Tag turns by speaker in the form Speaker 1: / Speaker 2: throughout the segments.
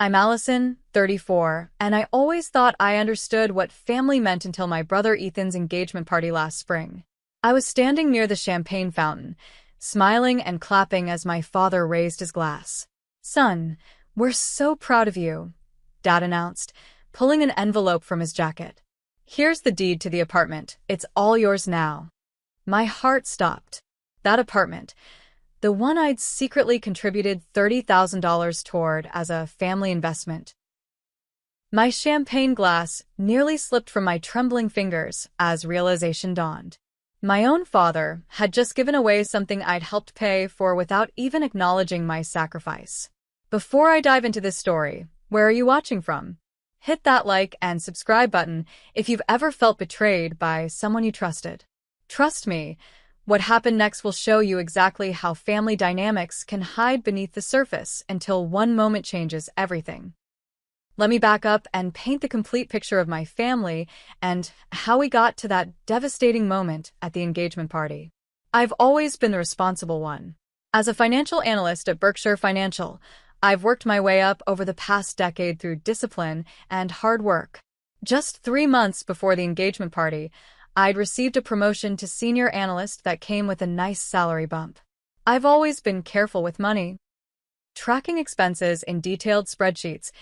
Speaker 1: I'm Allison, 34, and I always thought I understood what family meant until my brother Ethan's engagement party last spring. I was standing near the champagne fountain, smiling and clapping as my father raised his glass. "Son, we're so proud of you," Dad announced, pulling an envelope from his jacket. "Here's the deed to the apartment. It's all yours now." My heart stopped. That apartment, the one I'd secretly contributed $30,000 toward as a family investment. My champagne glass nearly slipped from my trembling fingers as realization dawned. My own father had just given away something I'd helped pay for without even acknowledging my sacrifice. Before I dive into this story, where are you watching from? Hit that like and subscribe button if you've ever felt betrayed by someone you trusted. Trust me, what happened next will show you exactly how family dynamics can hide beneath the surface until one moment changes everything. Let me back up and paint the complete picture of my family and how we got to that devastating moment at the engagement party. I've always been the responsible one. As a financial analyst at Berkshire Financial, I've worked my way up over the past decade through discipline and hard work. Just 3 months before the engagement party, I'd received a promotion to senior analyst that came with a nice salary bump. I've always been careful with money, tracking expenses in detailed spreadsheets,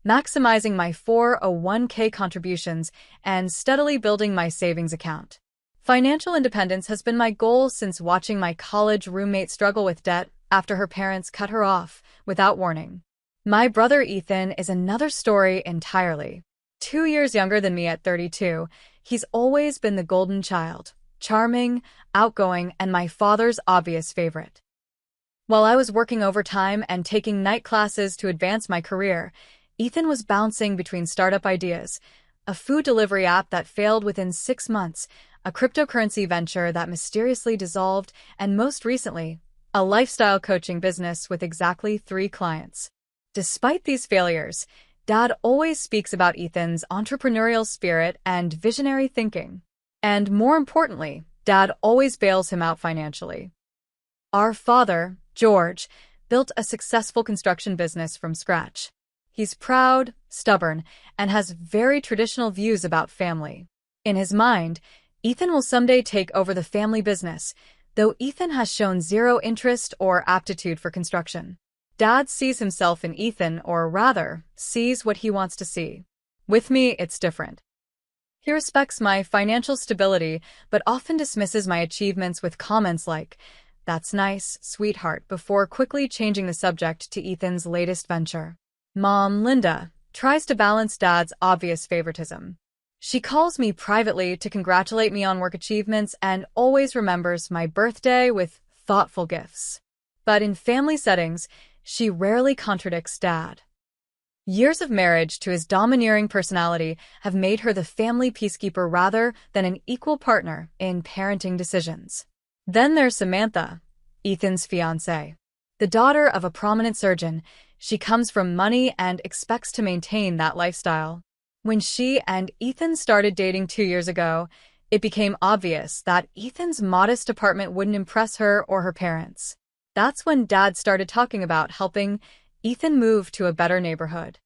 Speaker 1: maximizing my 401k contributions, and steadily building my savings account. Financial independence has been my goal since watching my college roommate struggle with debt after her parents cut her off without warning. My brother Ethan is another story entirely. 2 years younger than me at 32, he's always been the golden child, charming, outgoing, and my father's obvious favorite. While I was working overtime and taking night classes to advance my career, Ethan was bouncing between startup ideas, a food delivery app that failed within 6 months, a cryptocurrency venture that mysteriously dissolved, and most recently, a lifestyle coaching business with exactly 3 clients. Despite these failures, Dad always speaks about Ethan's entrepreneurial spirit and visionary thinking. And more importantly, Dad always bails him out financially. Our father, George, built a successful construction business from scratch. He's proud, stubborn, and has very traditional views about family. In his mind, Ethan will someday take over the family business, though Ethan has shown zero interest or aptitude for construction. Dad sees himself in Ethan, or rather, sees what he wants to see. With me, it's different. He respects my financial stability, but often dismisses my achievements with comments like, "That's nice, sweetheart," before quickly changing the subject to Ethan's latest venture. Mom, Linda, tries to balance Dad's obvious favoritism. She calls me privately to congratulate me on work achievements and always remembers my birthday with thoughtful gifts. But in family settings, she rarely contradicts Dad. Years of marriage to his domineering personality have made her the family peacekeeper rather than an equal partner in parenting decisions. Then there's Samantha, Ethan's fiancée. The daughter of a prominent surgeon, she comes from money and expects to maintain that lifestyle. When she and Ethan started dating 2 years ago, it became obvious that Ethan's modest apartment wouldn't impress her or her parents. That's when Dad started talking about helping Ethan move to a better neighborhood.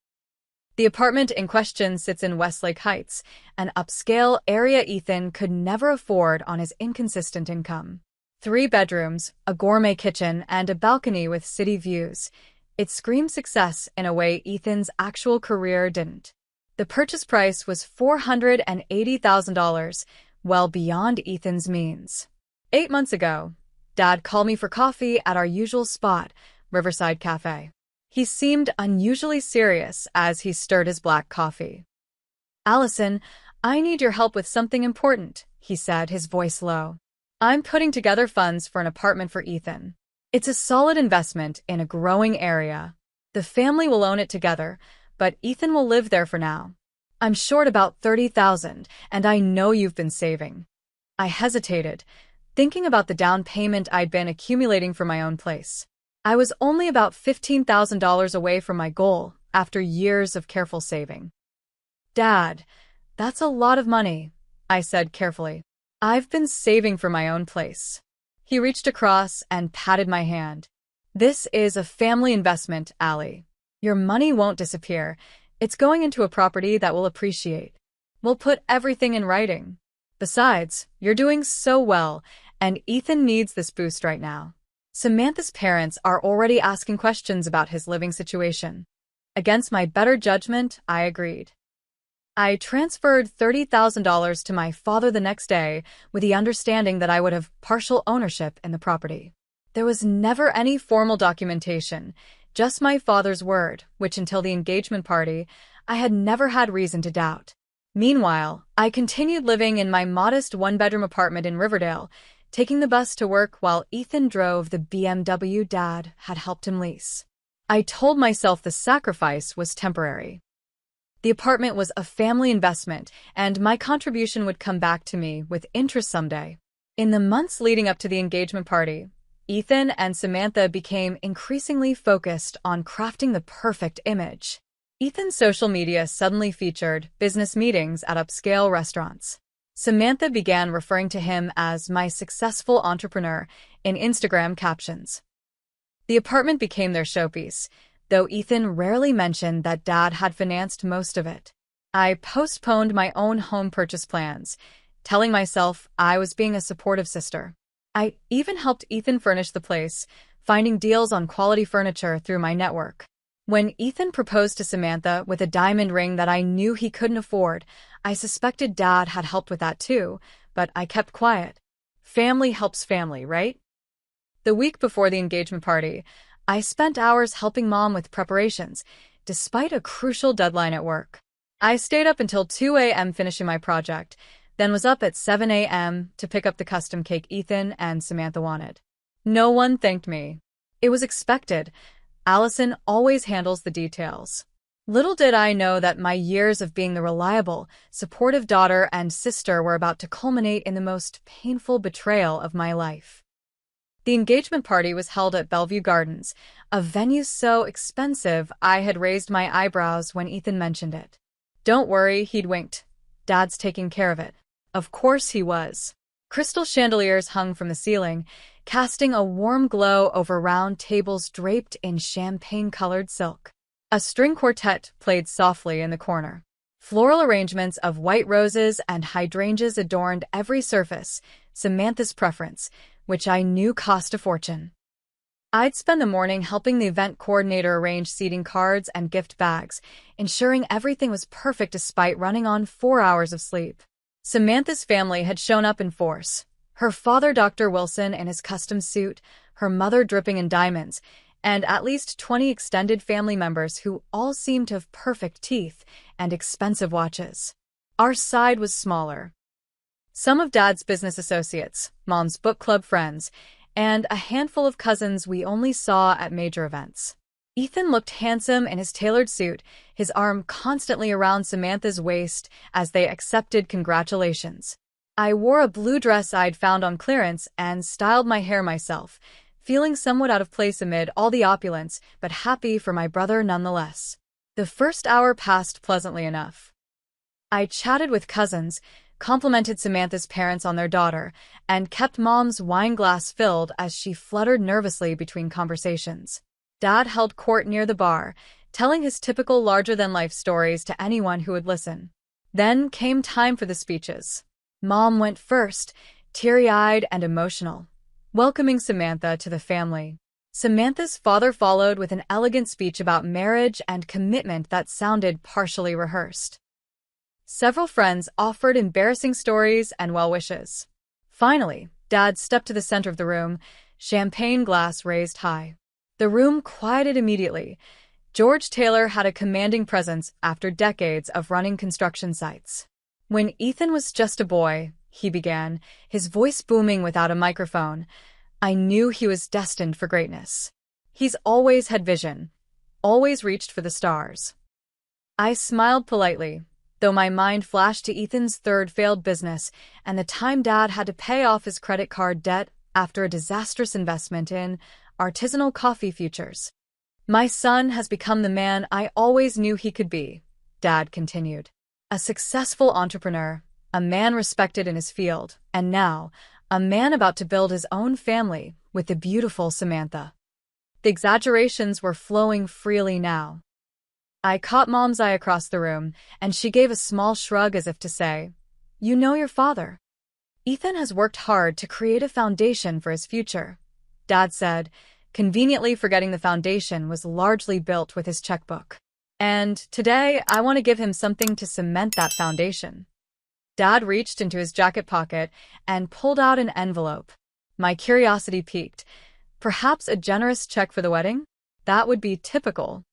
Speaker 1: The apartment in question sits in Westlake Heights, an upscale area Ethan could never afford on his inconsistent income. 3 bedrooms, a gourmet kitchen, and a balcony with city views. It screams success in a way Ethan's actual career didn't. The purchase price was $480,000, well beyond Ethan's means. 8 months ago, Dad called me for coffee at our usual spot, Riverside Cafe. He seemed unusually serious as he stirred his black coffee. "Allison, I need your help with something important," he said, his voice low. "I'm putting together funds for an apartment for Ethan. It's a solid investment in a growing area. The family will own it together, but Ethan will live there for now. I'm short about $30,000, and I know you've been saving." I hesitated, thinking about the down payment I'd been accumulating for my own place. I was only about $15,000 away from my goal after years of careful saving. "Dad, that's a lot of money," I said carefully. "I've been saving for my own place." He reached across and patted my hand. "This is a family investment, Allie. Your money won't disappear. It's going into a property that will appreciate. We'll put everything in writing. Besides, you're doing so well, and Ethan needs this boost right now. Samantha's parents are already asking questions about his living situation. Against my better judgment, I agreed. I transferred $30,000 to my father the next day with the understanding that I would have partial ownership in the property. There was never any formal documentation, just my father's word, which until the engagement party, I had never had reason to doubt. Meanwhile, I continued living in my modest one-bedroom apartment in Riverdale, taking the bus to work while Ethan drove the BMW Dad had helped him lease. I told myself the sacrifice was temporary. The apartment was a family investment, and my contribution would come back to me with interest someday. In the months leading up to the engagement party, Ethan and Samantha became increasingly focused on crafting the perfect image. Ethan's social media suddenly featured business meetings at upscale restaurants. Samantha began referring to him as my successful entrepreneur in Instagram captions. The apartment became their showpiece, though Ethan rarely mentioned that Dad had financed most of it. I postponed my own home purchase plans, telling myself I was being a supportive sister. I even helped Ethan furnish the place, finding deals on quality furniture through my network. When Ethan proposed to Samantha with a diamond ring that I knew he couldn't afford, I suspected Dad had helped with that too, but I kept quiet. Family helps family, right? The week before the engagement party, I spent hours helping Mom with preparations, despite a crucial deadline at work. I stayed up until 2 a.m. finishing my project, then was up at 7 a.m. to pick up the custom cake Ethan and Samantha wanted. No one thanked me. It was expected. Allison always handles the details. Little did I know that my years of being the reliable, supportive daughter and sister were about to culminate in the most painful betrayal of my life. The engagement party was held at Bellevue Gardens, a venue so expensive I had raised my eyebrows when Ethan mentioned it. Don't worry, he'd winked. Dad's taking care of it. Of course he was. Crystal chandeliers hung from the ceiling, casting a warm glow over round tables draped in champagne-colored silk. A string quartet played softly in the corner. Floral arrangements of white roses and hydrangeas adorned every surface, Samantha's preference, which I knew cost a fortune. I'd spend the morning helping the event coordinator arrange seating cards and gift bags, ensuring everything was perfect despite running on 4 hours of sleep. Samantha's family had shown up in force. Her father, Dr. Wilson, in his custom suit, her mother dripping in diamonds, and at least 20 extended family members who all seemed to have perfect teeth and expensive watches. Our side was smaller. Some of Dad's business associates, Mom's book club friends, and a handful of cousins we only saw at major events. Ethan looked handsome in his tailored suit, his arm constantly around Samantha's waist as they accepted congratulations. I wore a blue dress I'd found on clearance and styled my hair myself, feeling somewhat out of place amid all the opulence, but happy for my brother nonetheless. The first hour passed pleasantly enough. I chatted with cousins, complimented Samantha's parents on their daughter, and kept Mom's wine glass filled as she fluttered nervously between conversations. Dad held court near the bar, telling his typical larger-than-life stories to anyone who would listen. Then came time for the speeches. Mom went first, teary-eyed and emotional, welcoming Samantha to the family. Samantha's father followed with an elegant speech about marriage and commitment that sounded partially rehearsed. Several friends offered embarrassing stories and well wishes. Finally, Dad stepped to the center of the room, champagne glass raised high. The room quieted immediately. George Taylor had a commanding presence after decades of running construction sites. When Ethan was just a boy, he began, his voice booming without a microphone, I knew he was destined for greatness. He's always had vision, always reached for the stars. I smiled politely, though my mind flashed to Ethan's third failed business and the time Dad had to pay off his credit card debt after a disastrous investment in artisanal coffee futures. My son has become the man I always knew he could be, Dad continued. A successful entrepreneur, a man respected in his field, and now, a man about to build his own family with the beautiful Samantha. The exaggerations were flowing freely now. I caught Mom's eye across the room, and she gave a small shrug as if to say, "You know your father. Ethan has worked hard to create a foundation for his future," Dad said, conveniently forgetting the foundation was largely built with his checkbook. "And today, I want to give him something to cement that foundation." Dad reached into his jacket pocket and pulled out an envelope. My curiosity piqued. Perhaps a generous check for the wedding? That would be typical.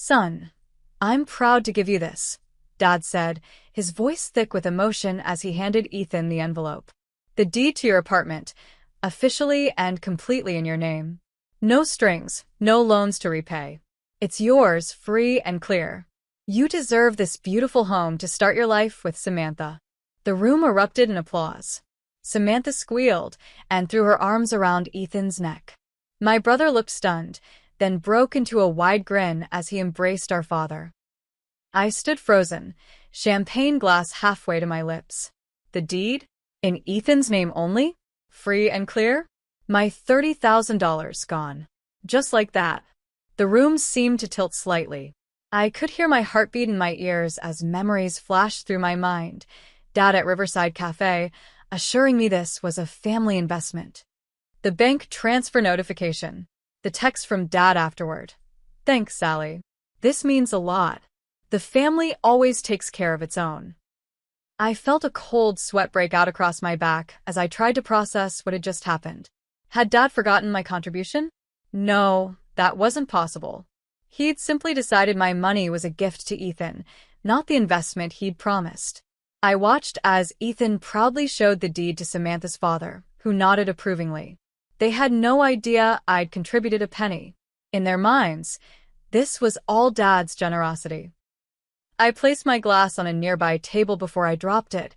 Speaker 1: "Son, I'm proud to give you this," Dad said, his voice thick with emotion as he handed Ethan the envelope. "The deed to your apartment, officially and completely in your name. No strings, no loans to repay. It's yours, free and clear. You deserve this beautiful home to start your life with, Samantha." The room erupted in applause. Samantha squealed and threw her arms around Ethan's neck. My brother looked stunned, then broke into a wide grin as he embraced our father. I stood frozen, champagne glass halfway to my lips. The deed? In Ethan's name only? Free and clear? My $30,000 gone. Just like that. The room seemed to tilt slightly. I could hear my heartbeat in my ears as memories flashed through my mind. Dad at Riverside Cafe, assuring me this was a family investment. The bank transfer notification. The text from Dad afterward. "Thanks, Sally. This means a lot. The family always takes care of its own." I felt a cold sweat break out across my back as I tried to process what had just happened. Had Dad forgotten my contribution? No, that wasn't possible. He'd simply decided my money was a gift to Ethan, not the investment he'd promised. I watched as Ethan proudly showed the deed to Samantha's father, who nodded approvingly. They had no idea I'd contributed a penny. In their minds, this was all Dad's generosity. I placed my glass on a nearby table before I dropped it,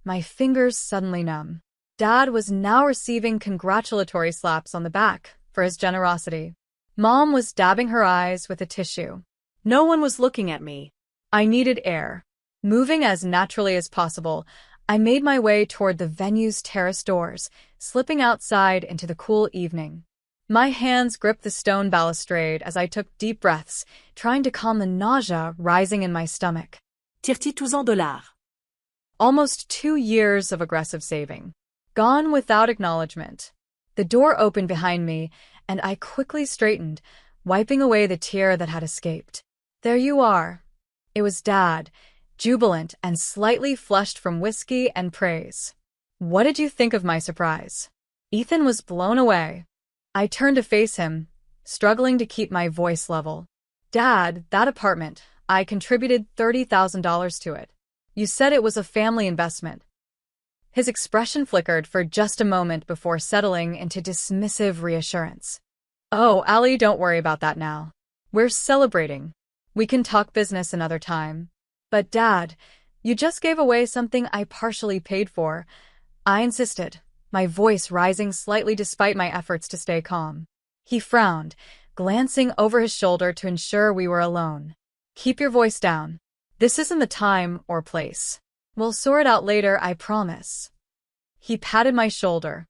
Speaker 1: my fingers suddenly numb. Dad was now receiving congratulatory slaps on the back for his generosity. Mom was dabbing her eyes with a tissue. No one was looking at me. I needed air. Moving as naturally as possible, I made my way toward the venue's terrace doors, slipping outside into the cool evening. My hands gripped the stone balustrade as I took deep breaths, trying to calm the nausea rising in my stomach.
Speaker 2: $32,000.
Speaker 1: Almost 2 years of aggressive saving. Gone without acknowledgement. The door opened behind me, and I quickly straightened, wiping away the tear that had escaped. "There you are." It was Dad, jubilant and slightly flushed from whiskey and praise. "What did you think of my surprise?" Ethan was blown away. I turned to face him, struggling to keep my voice level. "Dad, that apartment, I contributed $30,000 to it. You said it was a family investment." His expression flickered for just a moment before settling into dismissive reassurance. "Oh, Allie, don't worry about that now. We're celebrating. We can talk business another time." "But Dad, you just gave away something I partially paid for," I insisted, my voice rising slightly despite my efforts to stay calm. He frowned, glancing over his shoulder to ensure we were alone. "Keep your voice down. This isn't the time or place. We'll sort it out later, I promise." He patted my shoulder.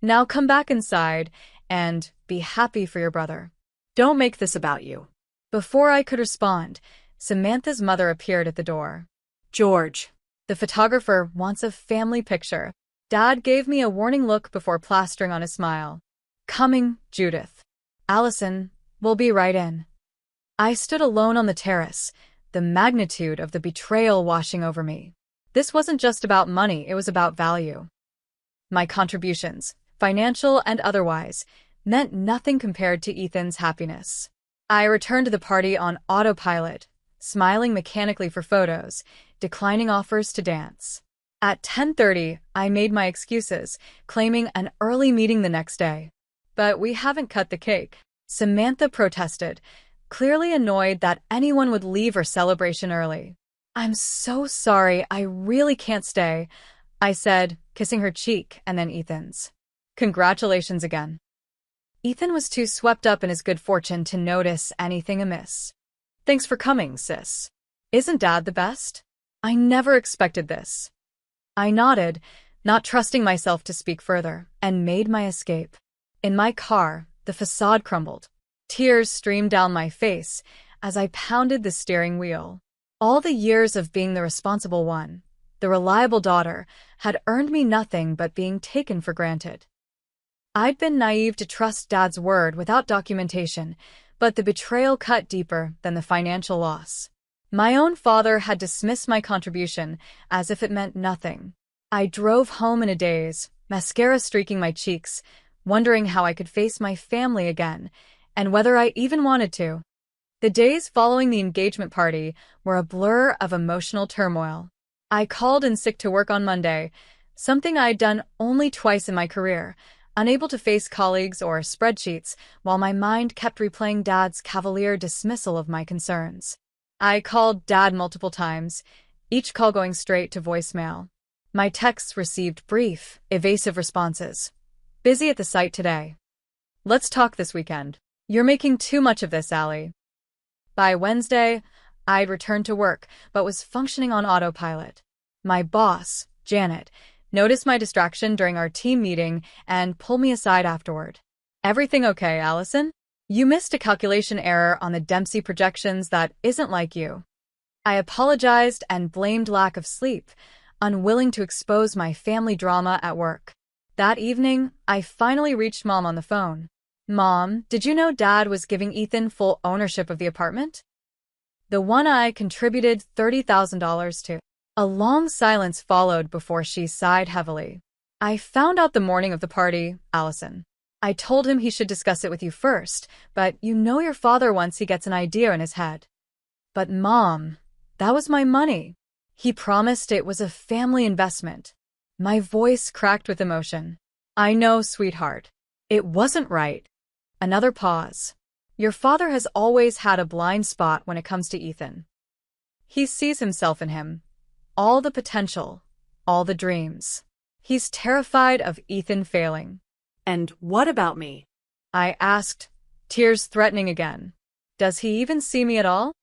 Speaker 1: "Now come back inside and be happy for your brother. Don't make this about you." Before I could respond, Samantha's mother appeared at the door. "George, the photographer wants a family picture." Dad gave me a warning look before plastering on a smile. "Coming, Judith." "Allison, we'll be right in." I stood alone on the terrace, the magnitude of the betrayal washing over me. This wasn't just about money, it was about value. My contributions, financial and otherwise, meant nothing compared to Ethan's happiness. I returned to the party on autopilot, smiling mechanically for photos, declining offers to dance. At 10:30, I made my excuses, claiming an early meeting the next day. "But we haven't cut the cake," Samantha protested, clearly annoyed that anyone would leave her celebration early. "I'm so sorry, I really can't stay," I said, kissing her cheek and then Ethan's. "Congratulations again." Ethan was too swept up in his good fortune to notice anything amiss. "Thanks for coming, sis. Isn't Dad the best? I never expected this." I nodded, not trusting myself to speak further, and made my escape. In my car, the facade crumbled. Tears streamed down my face as I pounded the steering wheel. All the years of being the responsible one, the reliable daughter, had earned me nothing but being taken for granted. I'd been naive to trust Dad's word without documentation, but the betrayal cut deeper than the financial loss. My own father had dismissed my contribution as if it meant nothing. I drove home in a daze, mascara streaking my cheeks, wondering how I could face my family again, and whether I even wanted to. The days following the engagement party were a blur of emotional turmoil. I called in sick to work on Monday, something I'd done only twice in my career, unable to face colleagues or spreadsheets, while my mind kept replaying Dad's cavalier dismissal of my concerns. I called Dad multiple times, each call going straight to voicemail. My texts received brief, evasive responses. Busy at the site today. Let's talk this weekend. You're making too much of this, Allie. By Wednesday, I'd returned to work, but was functioning on autopilot. My boss, Janet, noticed my distraction during our team meeting and pulled me aside afterward. Everything okay, Allison? You missed a calculation error on the Dempsey projections that isn't like you. I apologized and blamed lack of sleep, unwilling to expose my family drama at work. That evening, I finally reached Mom on the phone. Mom, did you know Dad was giving Ethan full ownership of the apartment? The one I contributed $30,000 to. A long silence followed before she sighed heavily. I found out the morning of the party, Allison. I told him he should discuss it with you first, but you know your father once he gets an idea in his head. But Mom, that was my money. He promised it was a family investment. My voice cracked with emotion. I know, sweetheart. It wasn't right. Another pause. Your father has always had a blind spot when it comes to Ethan. He sees himself in him. All the potential. All the dreams. He's terrified of Ethan failing.
Speaker 2: And what about me?
Speaker 1: I asked, tears threatening again. Does he even see me at all?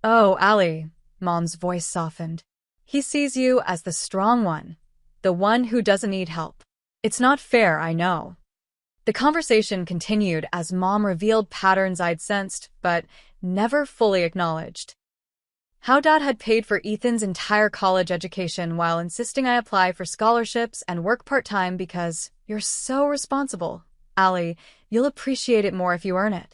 Speaker 1: Oh, Allie, Mom's voice softened. He sees you as the strong one, the one who doesn't need help. It's not fair, I know. The conversation continued as Mom revealed patterns I'd sensed, but never fully acknowledged. How Dad had paid for Ethan's entire college education while insisting I apply for scholarships and work part-time because you're so responsible. Allie, you'll appreciate it more if you earn it.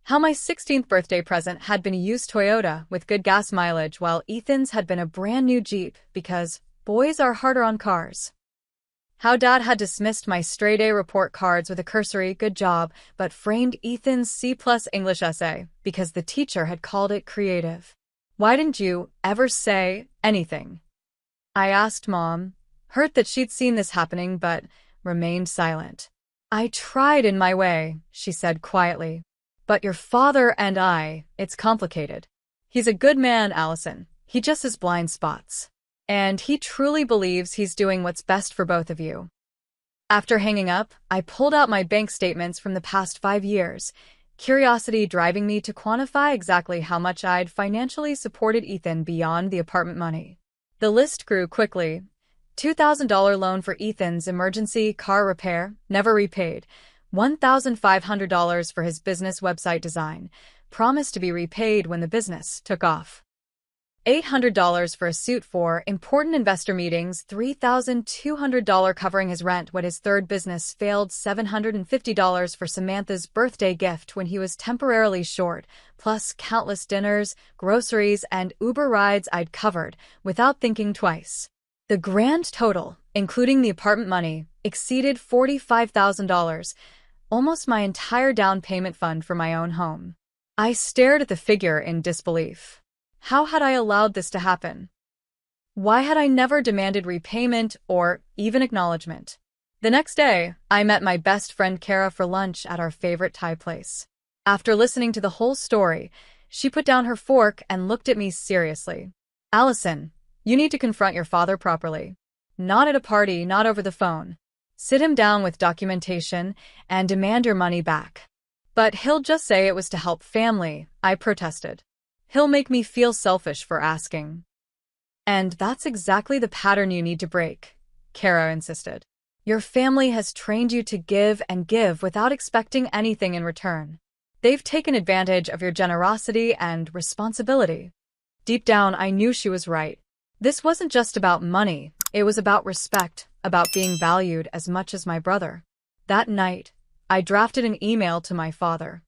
Speaker 1: How my 16th birthday present had been a used Toyota with good gas mileage while Ethan's had been a brand new Jeep because boys are harder on cars. How Dad had dismissed my straight A report cards with a cursory good job but framed Ethan's C+ English essay because the teacher had called it creative. Why didn't you ever say anything? I asked Mom, hurt that she'd seen this happening but remained silent. I tried in my way, she said quietly. But your father and it's complicated. He's a good man, Allison. He just has blind spots. And he truly believes he's doing what's best for both of you. After hanging up, I pulled out my bank statements from the past 5 years, curiosity driving me to quantify exactly how much I'd financially supported Ethan beyond the apartment money. The list grew quickly. $2,000 loan for Ethan's emergency car repair, never repaid. $1,500 for his business website design, promised to be repaid when the business took off. $800 for a suit for important investor meetings, $3,200 covering his rent when his third business failed, $750 for Samantha's birthday gift when he was temporarily short, plus countless dinners, groceries, and Uber rides I'd covered without thinking twice. The grand total, including the apartment money, exceeded $45,000, almost my entire down payment fund for my own home. I stared at the figure in disbelief. How had I allowed this to happen? Why had I never demanded repayment or even acknowledgement? The next day, I met my best friend Kara for lunch at our favorite Thai place. After listening to the whole story, she put down her fork and looked at me seriously. Allison, you need to confront your father properly. Not at a party, not over the phone. Sit him down with documentation and demand your money back. But he'll just say it was to help family, I protested. He'll make me feel selfish for asking. And that's exactly the pattern you need to break, Kara insisted. Your family has trained you to give and give without expecting anything in return. They've taken advantage of your generosity and responsibility. Deep down, I knew she was right. This wasn't just about money, it was about respect, about being valued as much as my brother. That night, I drafted an email to my father.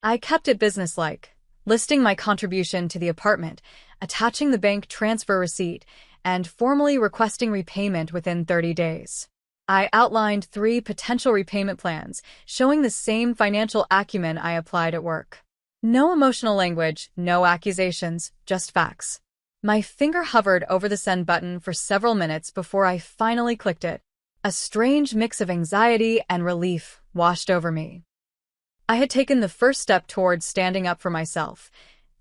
Speaker 1: I kept it businesslike, listing my contribution to the apartment, attaching the bank transfer receipt, and formally requesting repayment within 30 days. I outlined 3 potential repayment plans, showing the same financial acumen I applied at work. No emotional language, no accusations, just facts. My finger hovered over the send button for several minutes before I finally clicked it. A strange mix of anxiety and relief washed over me. I had taken the first step towards standing up for myself,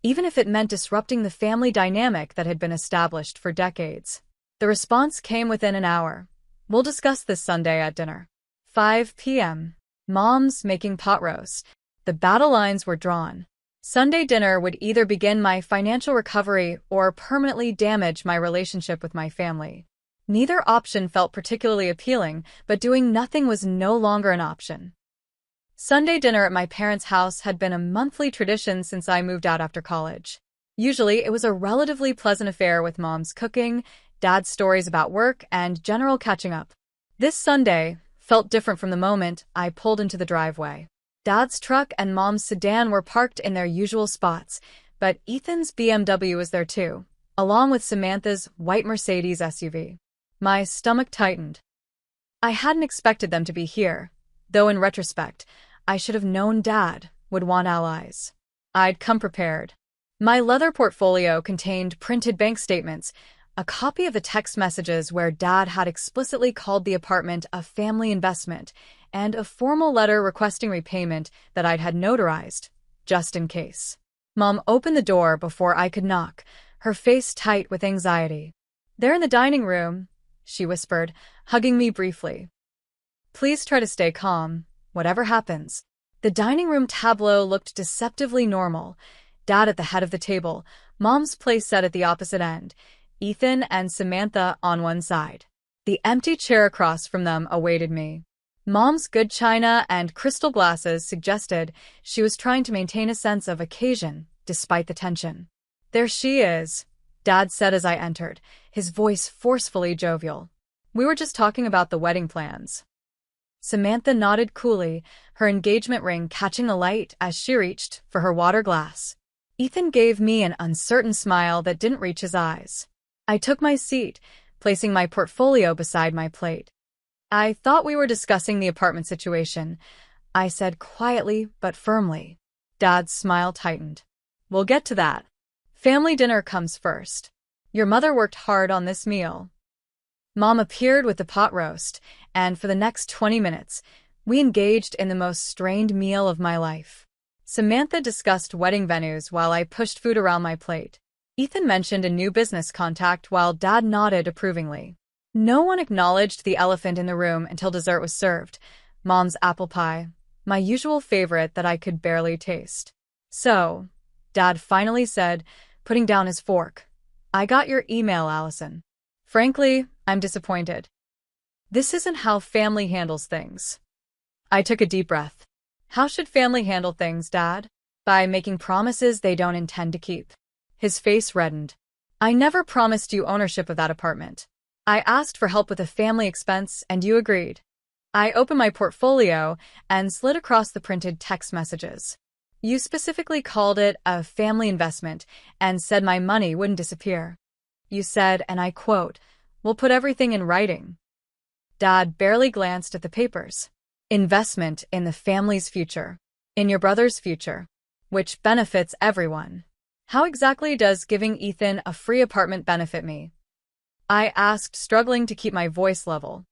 Speaker 1: even if it meant disrupting the family dynamic that had been established for decades. The response came within an hour. We'll discuss this Sunday at dinner. 5 p.m. Mom's making pot roast. The battle lines were drawn. Sunday dinner would either begin my financial recovery or permanently damage my relationship with my family. Neither option felt particularly appealing, but doing nothing was no longer an option. Sunday dinner at my parents' house had been a monthly tradition since I moved out after college. Usually, it was a relatively pleasant affair with Mom's cooking, Dad's stories about work, and general catching up. This Sunday felt different from the moment I pulled into the driveway. Dad's truck and Mom's sedan were parked in their usual spots, but Ethan's BMW was there too, along with Samantha's white Mercedes SUV. My stomach tightened. I hadn't expected them to be here, though in retrospect, I should have known Dad would want allies. I'd come prepared. My leather portfolio contained printed bank statements, a copy of the text messages where Dad had explicitly called the apartment a family investment, and a formal letter requesting repayment that I'd had notarized, just in case. Mom opened the door before I could knock, her face tight with anxiety. "They're in the dining room," she whispered, hugging me briefly. "Please try to stay calm, whatever happens." The dining room tableau looked deceptively normal. Dad at the head of the table, Mom's place set at the opposite end, Ethan and Samantha on one side. The empty chair across from them awaited me. Mom's good china and crystal glasses suggested she was trying to maintain a sense of occasion, despite the tension. "There she is," Dad said as I entered, his voice forcefully jovial. "We were just talking about the wedding plans." Samantha nodded coolly, her engagement ring catching the light as she reached for her water glass. Ethan gave me an uncertain smile that didn't reach his eyes. I took my seat, placing my portfolio beside my plate. "I thought we were discussing the apartment situation," I said quietly but firmly. Dad's smile tightened. "We'll get to that. Family dinner comes first. Your mother worked hard on this meal." Mom appeared with the pot roast, and for the next 20 minutes, we engaged in the most strained meal of my life. Samantha discussed wedding venues while I pushed food around my plate. Ethan mentioned a new business contact while Dad nodded approvingly. No one acknowledged the elephant in the room until dessert was served, Mom's apple pie, my usual favorite that I could barely taste. "So," Dad finally said, putting down his fork, "I got your email, Allison. Frankly, I'm disappointed. This isn't how family handles things." I took a deep breath. "How should family handle things, Dad?" "By making promises they don't intend to keep." His face reddened. "I never promised you ownership of that apartment. I asked for help with a family expense, and you agreed." I opened my portfolio and slid across the printed text messages. "You specifically called it a family investment and said my money wouldn't disappear. You said, and I quote, 'We'll put everything in writing.'" Dad barely glanced at the papers. "Investment in the family's future. In your brother's future. Which benefits everyone. How exactly does giving Ethan a free apartment benefit me?" I asked, struggling to keep my voice level.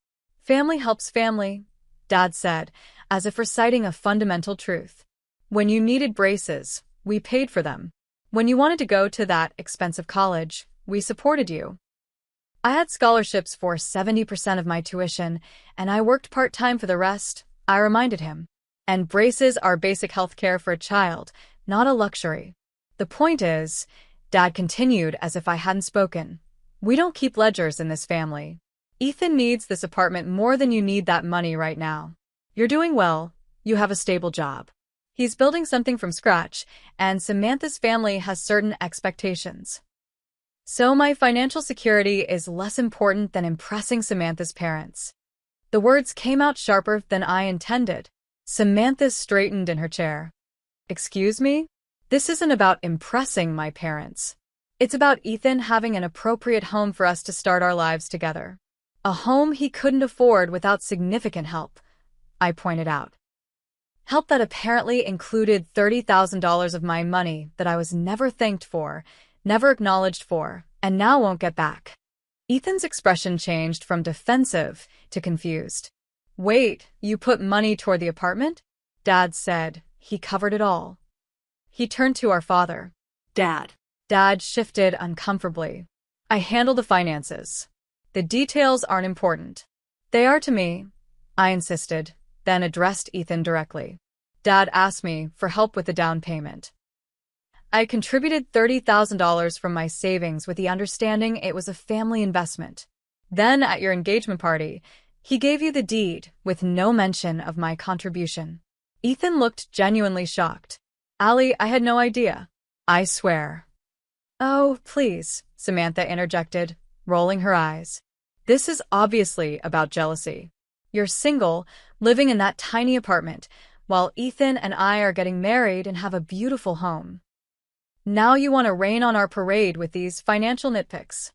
Speaker 1: "Family helps family," Dad said, as if reciting a fundamental truth. "When you needed braces, we paid for them. When you wanted to go to that expensive college, we supported you. I had scholarships for 70% of my tuition, and I worked part-time for the rest," I reminded him. "And braces are basic health care for a child, not a luxury. The point is," Dad continued as if I hadn't spoken, "we don't keep ledgers in this family. Ethan needs this apartment more than you need that money right now. You're doing well, you have a stable job." He's building something from scratch, and Samantha's family has certain expectations. So my financial security is less important than impressing Samantha's parents. The words came out sharper than I intended. Samantha straightened in her chair. Excuse me? This isn't about impressing my parents. It's about Ethan having an appropriate home for us to start our lives together. A home he couldn't afford without significant help, I pointed out. Help that apparently included $30,000 of my money that I was never thanked for, never acknowledged for, and now won't get back. Ethan's expression changed from defensive to confused. Wait, you put money toward the apartment? Dad said. He covered it all. He turned to our father.
Speaker 2: Dad.
Speaker 1: Dad shifted uncomfortably. I handle the finances. The details aren't important. They are to me, I insisted, then addressed Ethan directly. Dad asked me for help with the down payment. I contributed $30,000 from my savings with the understanding it was a family investment. Then, at your engagement party, he gave you the deed with no mention of my contribution. Ethan looked genuinely shocked. Allie, I had no idea. I swear. Oh, please, Samantha interjected, rolling her eyes. This is obviously about jealousy. You're single, living in that tiny apartment, while Ethan and I are getting married and have a beautiful home. Now you want to rain on our parade with these financial nitpicks.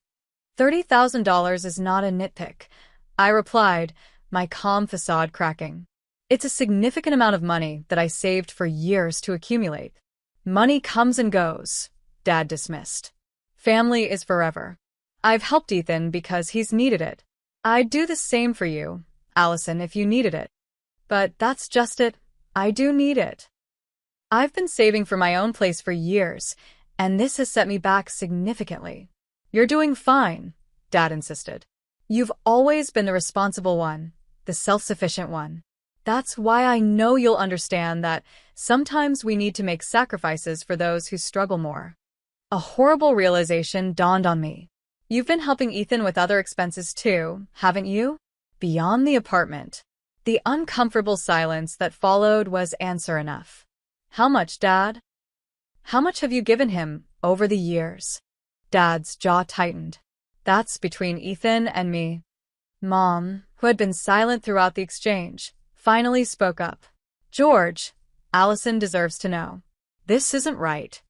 Speaker 1: $30,000 is not a nitpick, I replied, my calm facade cracking. It's a significant amount of money that I saved for years to accumulate. Money comes and goes, Dad dismissed. Family is forever. I've helped Ethan because he's needed it. I'd do the same for you, Allison, if you needed it. But that's just it. I do need it. I've been saving for my own place for years, and this has set me back significantly. You're doing fine, Dad insisted. You've always been the responsible one, the self-sufficient one. That's why I know you'll understand that sometimes we need to make sacrifices for those who struggle more. A horrible realization dawned on me. You've been helping Ethan with other expenses too, haven't you? Beyond the apartment. The uncomfortable silence that followed was answer enough. How much, Dad? How much have you given him over the years? Dad's jaw tightened. That's between Ethan and me. Mom, who had been silent throughout the exchange, finally spoke up. George, Allison deserves to know. This isn't right.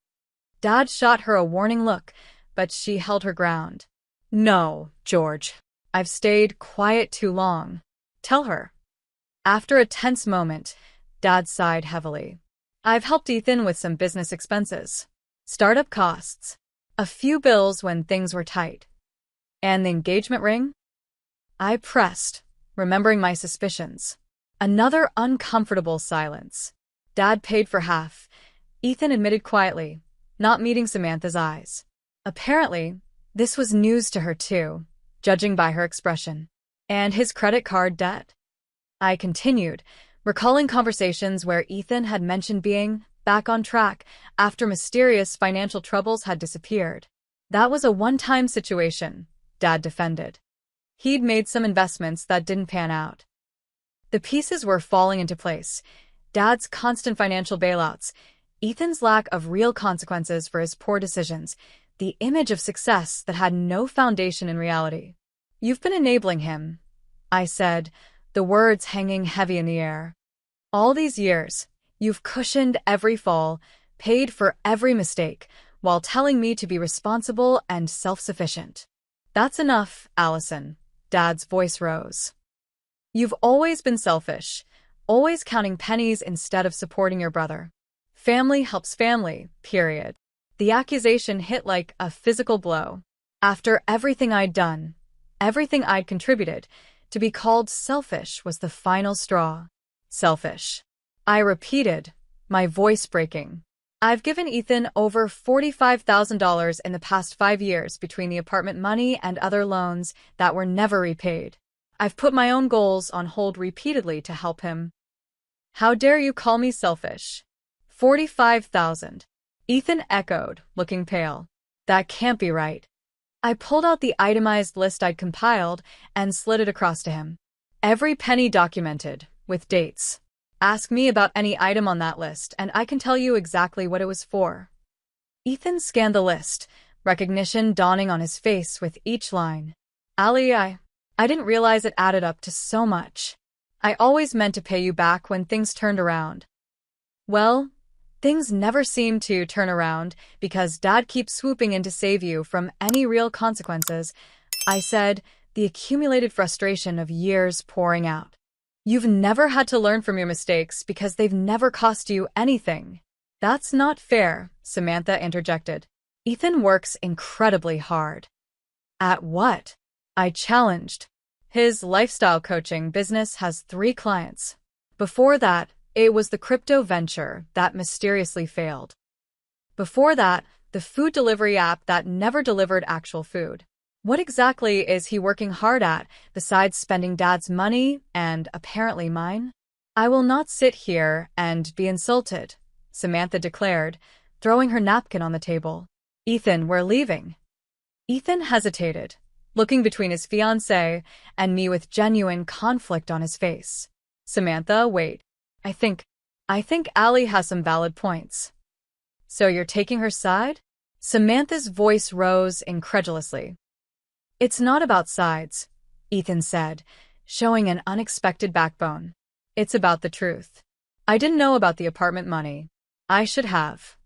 Speaker 1: Dad shot her a warning look, but she held her ground. No, George. I've stayed quiet too long. Tell her. After a tense moment, Dad sighed heavily. I've helped Ethan with some business expenses. Startup costs. A few bills when things were tight. And the engagement ring? I pressed, remembering my suspicions. Another uncomfortable silence. Dad paid for half, Ethan admitted quietly, not meeting Samantha's eyes. Apparently, this was news to her too, judging by her expression. And his credit card debt? I continued, recalling conversations where Ethan had mentioned being back on track after mysterious financial troubles had disappeared. That was a one-time situation, Dad defended. He'd made some investments that didn't pan out. The pieces were falling into place. Dad's constant financial bailouts, Ethan's lack of real consequences for his poor decisions, the image of success that had no foundation in reality. You've been enabling him, I said, the words hanging heavy in the air. All these years, you've cushioned every fall, paid for every mistake, while telling me to be responsible and self-sufficient. That's enough, Allison. Dad's voice rose. You've always been selfish, always counting pennies instead of supporting your brother. Family helps family, period. The accusation hit like a physical blow. After everything I'd done, everything I'd contributed, to be called selfish was the final straw. Selfish. I repeated, my voice breaking. I've given Ethan over $45,000 in the past 5 years between the apartment money and other loans that were never repaid. I've put my own goals on hold repeatedly to help him. How dare you call me selfish? 45,000. Ethan echoed, looking pale. That can't be right. I pulled out the itemized list I'd compiled and slid it across to him. Every penny documented, with dates. Ask me about any item on that list, and I can tell you exactly what it was for. Ethan scanned the list, recognition dawning on his face with each line. Ali, I didn't realize it added up to so much. I always meant to pay you back when things turned around. Well, things never seem to turn around because Dad keeps swooping in to save you from any real consequences, I said, the accumulated frustration of years pouring out. You've never had to learn from your mistakes because they've never cost you anything. That's not fair, Samantha interjected. Ethan works incredibly hard. At what? I challenged. His lifestyle coaching business has 3 clients. Before that, it was the crypto venture that mysteriously failed. Before that, the food delivery app that never delivered actual food. What exactly is he working hard at, besides spending Dad's money and apparently mine? I will not sit here and be insulted, Samantha declared, throwing her napkin on the table. Ethan, we're leaving. Ethan hesitated, looking between his fiancée and me with genuine conflict on his face. Samantha, wait. I think Ali has some valid points. So you're taking her side? Samantha's voice rose incredulously. It's not about sides, Ethan said, showing an unexpected backbone. It's about the truth. I didn't know about the apartment money. I should have.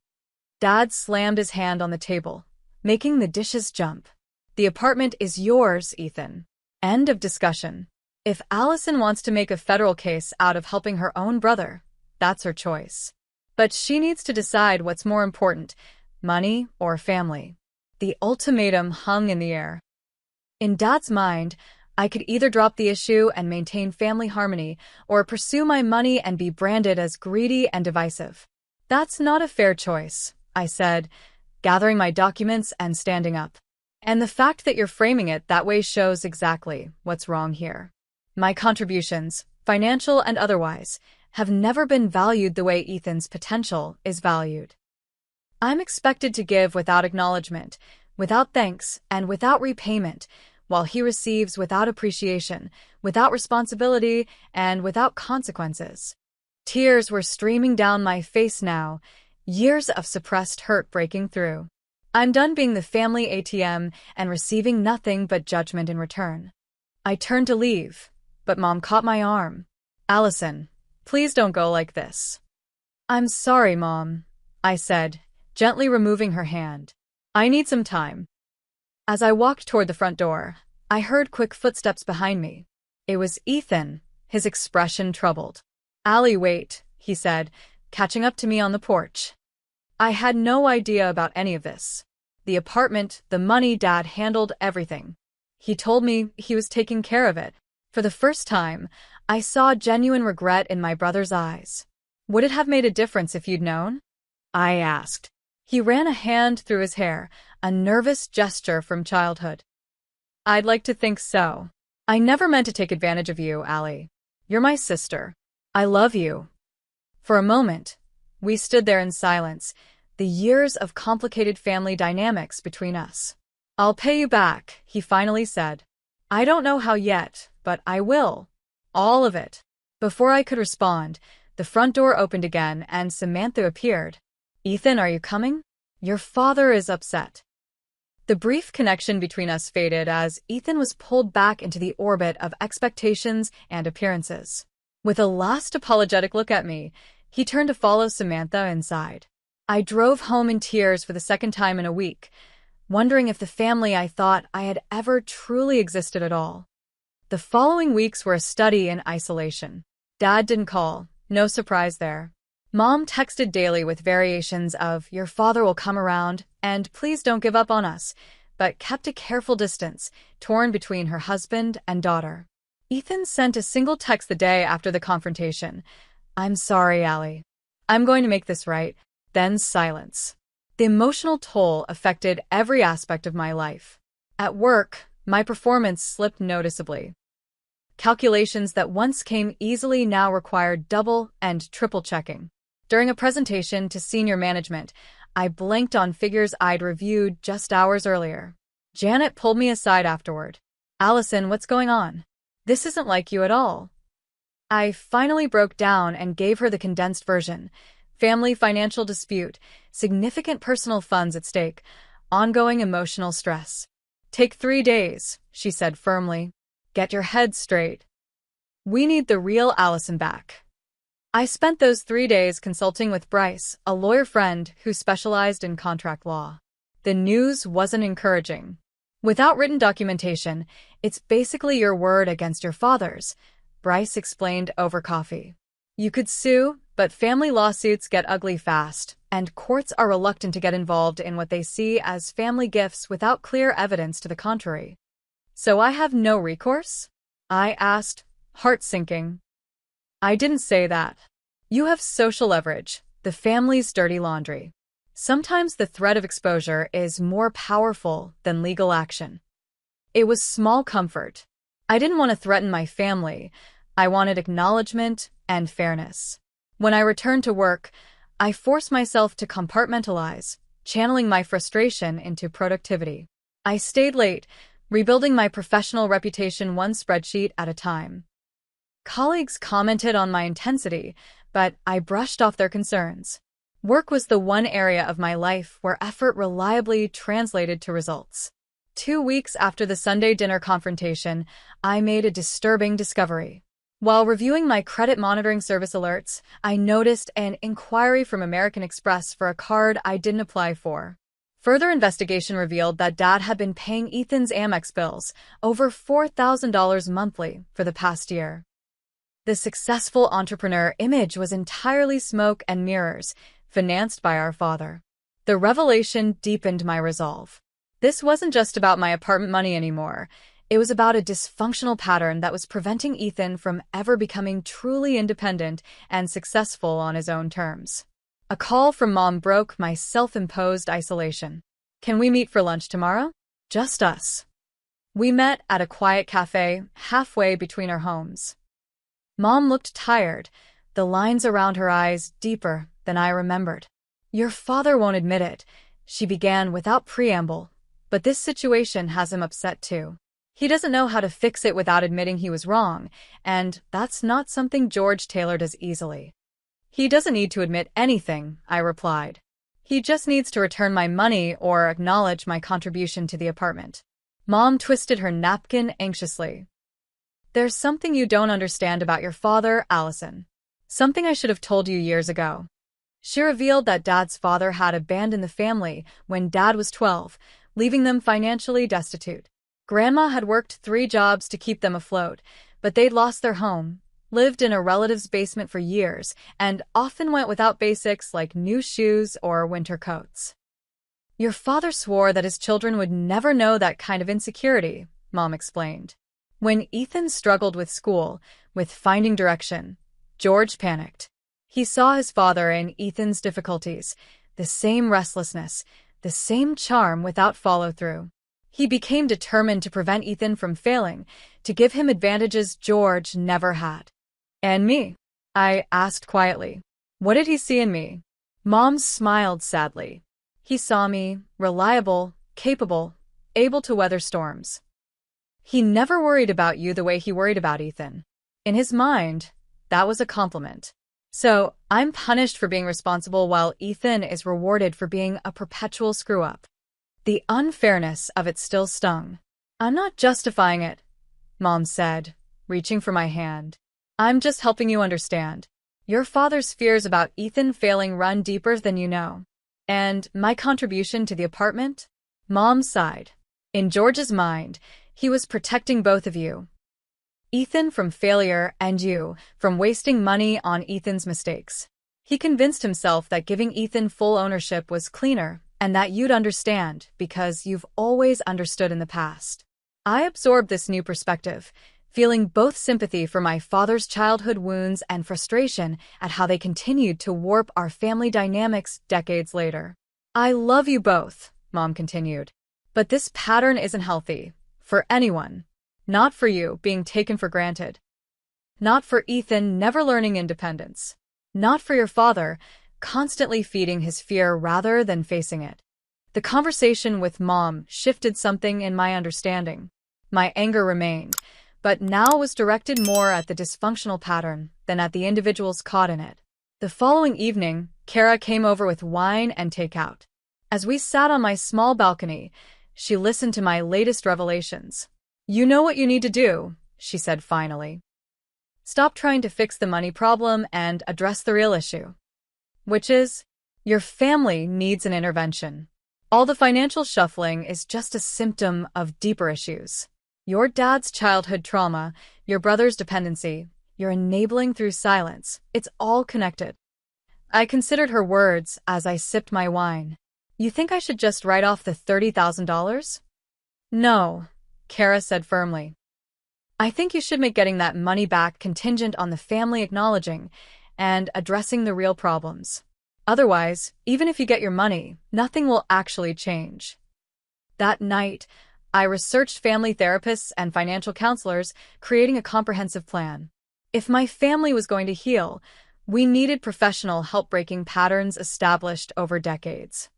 Speaker 1: Dad slammed his hand on the table, making the dishes jump. The apartment is yours, Ethan. End of discussion. If Allison wants to make a federal case out of helping her own brother, that's her choice. But she needs to decide what's more important, money or family. The ultimatum hung in the air. In Dad's mind, I could either drop the issue and maintain family harmony or pursue my money and be branded as greedy and divisive. That's not a fair choice, I said, gathering my documents and standing up. And the fact that you're framing it that way shows exactly what's wrong here. My contributions, financial and otherwise, have never been valued the way Ethan's potential is valued. I'm expected to give without acknowledgement, without thanks, and without repayment, while he receives without appreciation, without responsibility, and without consequences. Tears were streaming down my face now, years of suppressed hurt breaking through. I'm done being the family ATM and receiving nothing but judgment in return. I turned to leave, but Mom caught my arm. Allison, please don't go like this. I'm sorry, Mom, I said, gently removing her hand. I need some time. As I walked toward the front door, I heard quick footsteps behind me. It was Ethan, his expression troubled. Ali, wait, he said, catching up to me on the porch. I had no idea about any of this. The apartment, the money, Dad handled everything. He told me he was taking care of it. For the first time, I saw genuine regret in my brother's eyes. Would it have made a difference if you'd known? I asked. He ran a hand through his hair, a nervous gesture from childhood. I'd like to think so. I never meant to take advantage of you, Ali. You're my sister. I love you. For a moment, we stood there in silence, the years of complicated family dynamics between us. I'll pay you back, he finally said. I don't know how yet, but I will. All of it. Before I could respond, the front door opened again and Samantha appeared. Ethan, are you coming? Your father is upset. The brief connection between us faded as Ethan was pulled back into the orbit of expectations and appearances. With a last apologetic look at me, he turned to follow Samantha inside. I drove home in tears for the second time in a week, wondering if the family I thought I had ever truly existed at all. The following weeks were a study in isolation. Dad didn't call, no surprise there. Mom texted daily with variations of, your father will come around, and please don't give up on us, but kept a careful distance, torn between her husband and daughter. Ethan sent a single text the day after the confrontation. I'm sorry, Ali. I'm going to make this right. Then silence. The emotional toll affected every aspect of my life. At work, my performance slipped noticeably. Calculations that once came easily now required double and triple checking. During a presentation to senior management, I blanked on figures I'd reviewed just hours earlier. Janet pulled me aside afterward. Allison, what's going on? This isn't like you at all. I finally broke down and gave her the condensed version. Family financial dispute, significant personal funds at stake, ongoing emotional stress. Take 3 days, she said firmly. Get your head straight. We need the real Allison back. I spent those 3 days consulting with Bryce, a lawyer friend who specialized in contract law. The news wasn't encouraging. Without written documentation, it's basically your word against your father's, Bryce explained over coffee. You could sue, but family lawsuits get ugly fast, and courts are reluctant to get involved in what they see as family gifts without clear evidence to the contrary. So I have no recourse? I asked, heart sinking. I didn't say that. You have social leverage, the family's dirty laundry. Sometimes the threat of exposure is more powerful than legal action. It was small comfort. I didn't want to threaten my family. I wanted acknowledgement and fairness. When I returned to work, I forced myself to compartmentalize, channeling my frustration into productivity. I stayed late, rebuilding my professional reputation one spreadsheet at a time. Colleagues commented on my intensity, but I brushed off their concerns. Work was the one area of my life where effort reliably translated to results. 2 weeks after the Sunday dinner confrontation, I made a disturbing discovery. While reviewing my credit monitoring service alerts, I noticed an inquiry from American Express for a card I didn't apply for. Further investigation revealed that Dad had been paying Ethan's Amex bills, over $4,000 monthly, for the past year. The successful entrepreneur image was entirely smoke and mirrors, financed by our father. The revelation deepened my resolve. This wasn't just about my apartment money anymore. It was about a dysfunctional pattern that was preventing Ethan from ever becoming truly independent and successful on his own terms. A call from Mom broke my self-imposed isolation. Can we meet for lunch tomorrow? Just us. We met at a quiet cafe, halfway between our homes. Mom looked tired, the lines around her eyes deeper than I remembered. Your father won't admit it, she began without preamble, but this situation has him upset too. He doesn't know how to fix it without admitting he was wrong, and that's not something George Taylor does easily. He doesn't need to admit anything, I replied. He just needs to return my money or acknowledge my contribution to the apartment. Mom twisted her napkin anxiously. There's something you don't understand about your father, Allison. Something I should have told you years ago. She revealed that Dad's father had abandoned the family when Dad was 12, leaving them financially destitute. Grandma had worked 3 jobs to keep them afloat, but they'd lost their home, lived in a relative's basement for years, and often went without basics like new shoes or winter coats. Your father swore that his children would never know that kind of insecurity, Mom explained. When Ethan struggled with school, with finding direction, George panicked. He saw his father in Ethan's difficulties, the same restlessness, the same charm without follow-through. He became determined to prevent Ethan from failing, to give him advantages George never had. And me? I asked quietly. What did he see in me? Mom smiled sadly. He saw me, reliable, capable, able to weather storms. He never worried about you the way he worried about Ethan. In his mind, that was a compliment. So, I'm punished for being responsible while Ethan is rewarded for being a perpetual screw-up. The unfairness of it still stung. I'm not justifying it, Mom said, reaching for my hand. I'm just helping you understand. Your father's fears about Ethan failing run deeper than you know. And my contribution to the apartment? Mom sighed. In George's mind, he was protecting both of you. Ethan from failure and you from wasting money on Ethan's mistakes. He convinced himself that giving Ethan full ownership was cleaner and that you'd understand because you've always understood in the past. I absorbed this new perspective, feeling both sympathy for my father's childhood wounds and frustration at how they continued to warp our family dynamics decades later. I love you both, Mom continued. But this pattern isn't healthy. For anyone. Not for you, being taken for granted. Not for Ethan, never learning independence. Not for your father, constantly feeding his fear rather than facing it. The conversation with Mom shifted something in my understanding. My anger remained, but now was directed more at the dysfunctional pattern than at the individuals caught in it. The following evening, Kara came over with wine and takeout. As we sat on my small balcony, she listened to my latest revelations. "You know what you need to do," she said finally. "Stop trying to fix the money problem and address the real issue. Which is, your family needs an intervention. All the financial shuffling is just a symptom of deeper issues. Your dad's childhood trauma, your brother's dependency, your enabling through silence, it's all connected." I considered her words as I sipped my wine. "You think I should just write off the $30,000? No," Kara said firmly. "I think you should make getting that money back contingent on the family acknowledging and addressing the real problems. Otherwise, even if you get your money, nothing will actually change." That night, I researched family therapists and financial counselors, creating a comprehensive plan. If my family was going to heal, we needed professional help breaking patterns established over decades.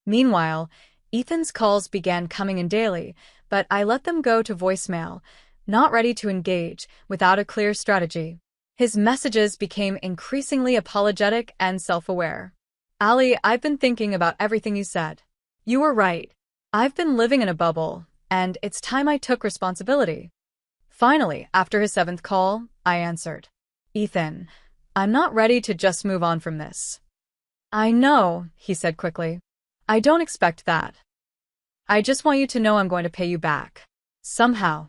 Speaker 1: Meanwhile, Ethan's calls began coming in daily, but I let them go to voicemail, not ready to engage without a clear strategy. His messages became increasingly apologetic and self-aware. "Ali, I've been thinking about everything you said. You were right. I've been living in a bubble, and it's time I took responsibility." Finally, after his 7th call, I answered. "Ethan, I'm not ready to just move on from this." "I know," he said quickly. "I don't expect that. I just want you to know I'm going to pay you back. Somehow."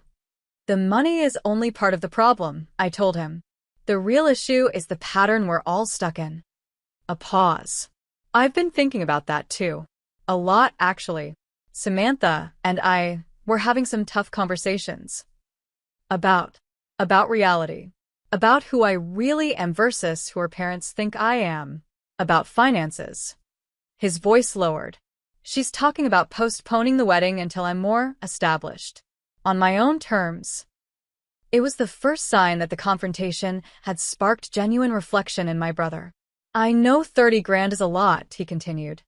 Speaker 1: "The money is only part of the problem," I told him. "The real issue is the pattern we're all stuck in." A pause. "I've been thinking about that too. A lot, actually. Samantha and I were having some tough conversations. About reality. About who I really am versus who our parents think I am. About finances." His voice lowered. "She's talking about postponing the wedding until I'm more established. On my own terms." It was the first sign that the confrontation had sparked genuine reflection in my brother. "I know 30 grand is a lot," he continued.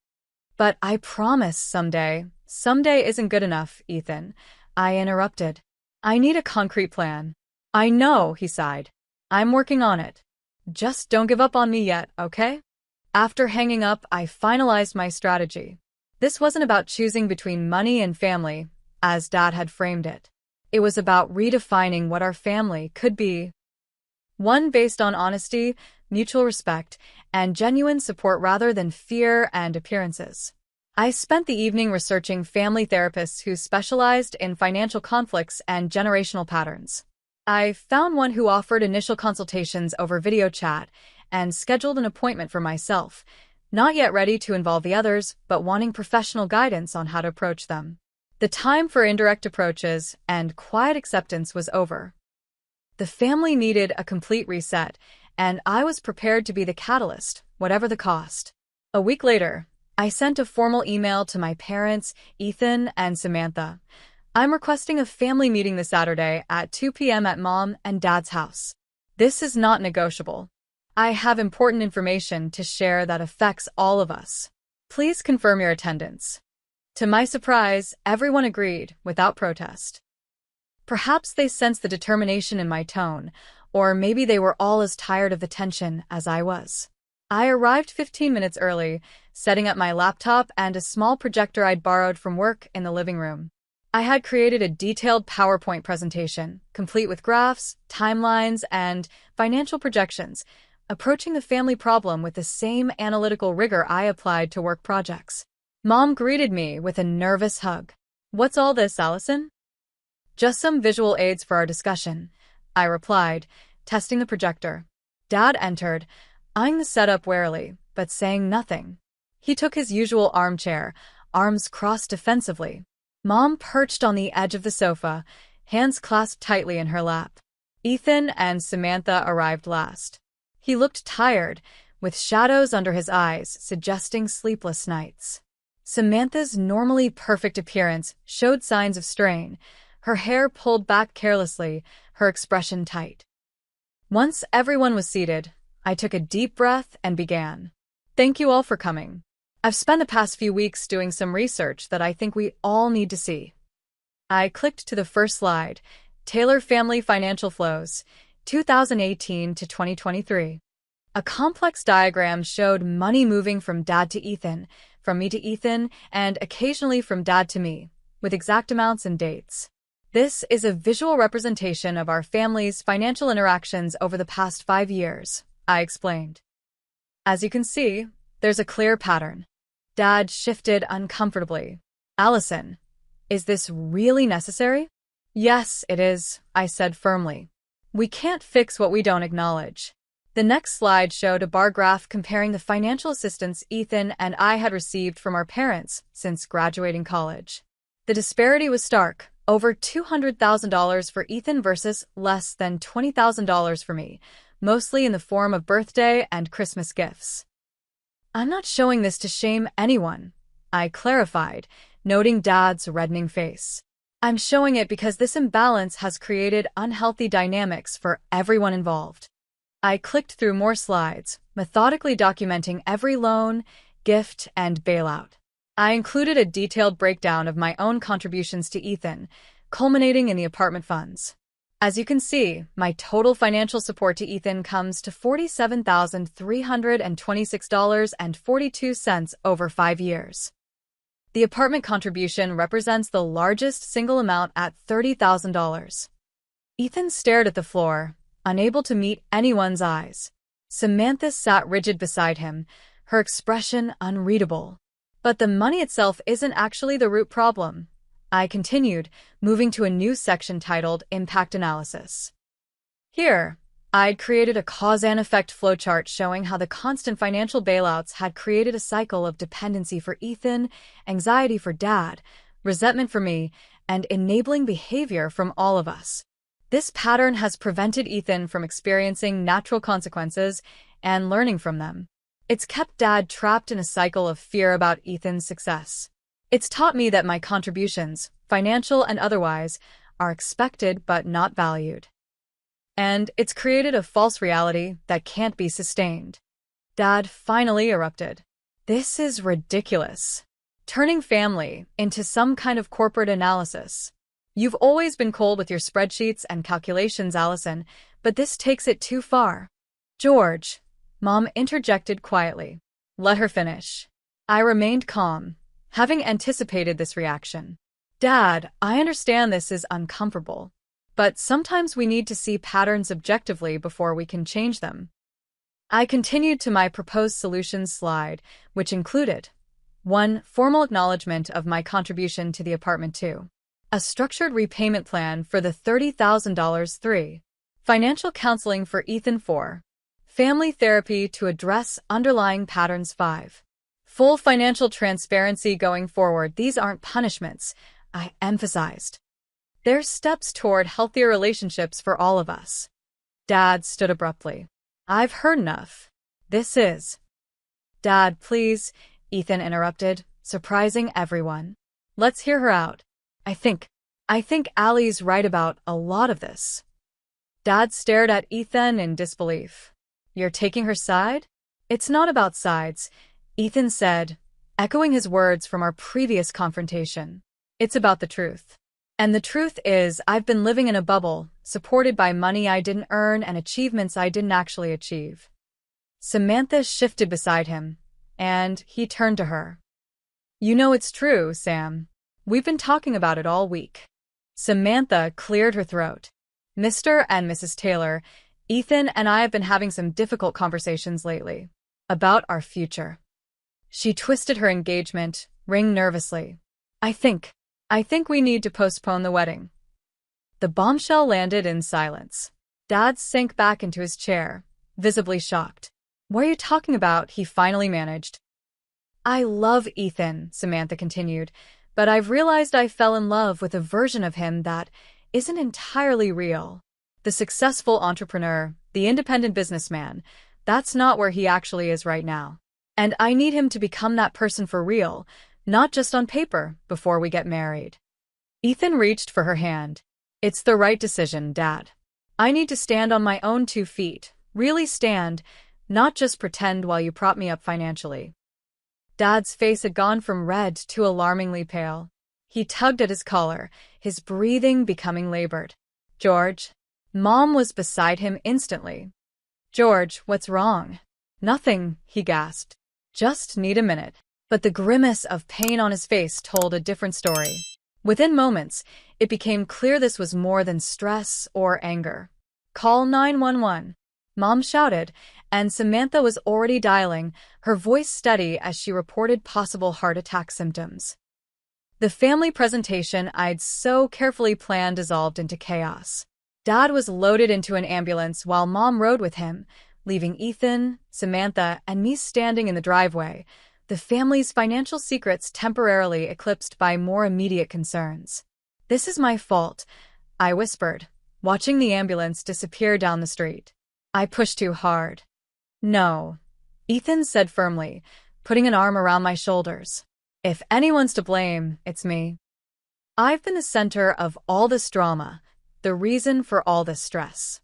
Speaker 1: "But I promise someday isn't good enough, Ethan," I interrupted. "I need a concrete plan." "I know," he sighed. "I'm working on it. Just don't give up on me yet, okay?" After hanging up, I finalized my strategy. This wasn't about choosing between money and family, as Dad had framed it. It was about redefining what our family could be. One based on honesty, mutual respect, and genuine support rather than fear and appearances. I spent the evening researching family therapists who specialized in financial conflicts and generational patterns. I found one who offered initial consultations over video chat and scheduled an appointment for myself, not yet ready to involve the others, but wanting professional guidance on how to approach them. The time for indirect approaches and quiet acceptance was over. The family needed a complete reset, and I was prepared to be the catalyst, whatever the cost. A week later, I sent a formal email to my parents, Ethan and Samantha. "I'm requesting a family meeting this Saturday at 2 p.m. at Mom and Dad's house. This is not negotiable. I have important information to share that affects all of us. Please confirm your attendance." To my surprise, everyone agreed, without protest. Perhaps they sensed the determination in my tone, or maybe they were all as tired of the tension as I was. I arrived 15 minutes early, setting up my laptop and a small projector I'd borrowed from work in the living room. I had created a detailed PowerPoint presentation, complete with graphs, timelines, and financial projections, approaching the family problem with the same analytical rigor I applied to work projects. Mom greeted me with a nervous hug. "What's all this, Allison?" "Just some visual aids for our discussion," I replied, testing the projector. Dad entered, eyeing the setup warily, but saying nothing. He took his usual armchair, arms crossed defensively. Mom perched on the edge of the sofa, hands clasped tightly in her lap. Ethan and Samantha arrived last. He looked tired, with shadows under his eyes suggesting sleepless nights. Samantha's normally perfect appearance showed signs of strain, her hair pulled back carelessly, her expression tight. Once everyone was seated, I took a deep breath and began. "Thank you all for coming. I've spent the past few weeks doing some research that I think we all need to see." I clicked to the first slide, Taylor Family Financial Flows, 2018 to 2023. A complex diagram showed money moving from Dad to Ethan, from me to Ethan, and occasionally from Dad to me, with exact amounts and dates. This is a visual representation of our family's financial interactions over the past 5 years, I explained. As you can see, there's a clear pattern. Dad shifted uncomfortably. Allison, is this really necessary? Yes, it is, I said firmly. We can't fix what we don't acknowledge. The next slide showed a bar graph comparing the financial assistance Ethan and I had received from our parents since graduating college. The disparity was stark, over $200,000 for Ethan versus less than $20,000 for me, mostly in the form of birthday and Christmas gifts. I'm not showing this to shame anyone, I clarified, noting Dad's reddening face. I'm showing it because this imbalance has created unhealthy dynamics for everyone involved. I clicked through more slides, methodically documenting every loan, gift, and bailout. I included a detailed breakdown of my own contributions to Ethan, culminating in the apartment funds. As you can see, my total financial support to Ethan comes to $47,326.42 over 5 years. The apartment contribution represents the largest single amount at $30,000. Ethan stared at the floor, unable to meet anyone's eyes. Samantha sat rigid beside him, her expression unreadable. But the money itself isn't actually the root problem, I continued, moving to a new section titled Impact Analysis. Here, I'd created a cause and effect flowchart showing how the constant financial bailouts had created a cycle of dependency for Ethan, anxiety for Dad, resentment for me, and enabling behavior from all of us. This pattern has prevented Ethan from experiencing natural consequences and learning from them. It's kept Dad trapped in a cycle of fear about Ethan's success. It's taught me that my contributions, financial and otherwise, are expected but not valued. And it's created a false reality that can't be sustained. Dad finally erupted. This is ridiculous. Turning family into some kind of corporate analysis. You've always been cold with your spreadsheets and calculations, Allison, but this takes it too far. George, Mom interjected quietly. Let her finish. I remained calm, having anticipated this reaction. Dad, I understand this is uncomfortable, but sometimes we need to see patterns objectively before we can change them. I continued to my proposed solutions slide, which included 1. Formal acknowledgement of my contribution to the apartment. 2. A structured repayment plan for the $30,000. 3. Financial counseling for Ethan. 4. Family therapy to address underlying patterns. 5. Full financial transparency going forward. These aren't punishments, I emphasized. They're steps toward healthier relationships for all of us. Dad stood abruptly. I've heard enough. This is. Dad, please, Ethan interrupted, surprising everyone. Let's hear her out. I think Allie's right about a lot of this. Dad stared at Ethan in disbelief. You're taking her side? It's not about sides, Ethan said, echoing his words from our previous confrontation. It's about the truth. And the truth is, I've been living in a bubble, supported by money I didn't earn and achievements I didn't actually achieve. Samantha shifted beside him, and he turned to her. You know it's true, Sam. We've been talking about it all week. Samantha cleared her throat. Mr. and Mrs. Taylor, Ethan and I have been having some difficult conversations lately. About our future. She twisted her engagement ring nervously. I think we need to postpone the wedding. The bombshell landed in silence. Dad sank back into his chair, visibly shocked. What are you talking about? He finally managed. I love Ethan, Samantha continued, but I've realized I fell in love with a version of him that isn't entirely real. The successful entrepreneur, the independent businessman, that's not where he actually is right now. And I need him to become that person for real, not just on paper, before we get married. Ethan reached for her hand. It's the right decision, Dad. I need to stand on my own 2 feet, really stand, not just pretend while you prop me up financially. Dad's face had gone from red to alarmingly pale. He tugged at his collar, his breathing becoming labored. George. Mom was beside him instantly. George, what's wrong? Nothing, he gasped. Just need a minute. But the grimace of pain on his face told a different story. Within moments, it became clear this was more than stress or anger. Call 911. Mom shouted, and Samantha was already dialing, her voice steady as she reported possible heart attack symptoms. The family presentation I'd so carefully planned dissolved into chaos. Dad was loaded into an ambulance while Mom rode with him, leaving Ethan, Samantha, and me standing in the driveway, the family's financial secrets temporarily eclipsed by more immediate concerns. "This is my fault," I whispered, watching the ambulance disappear down the street. "I pushed too hard." "No," Ethan said firmly, putting an arm around my shoulders. "If anyone's to blame, it's me. I've been the center of all this drama, the reason for all this stress."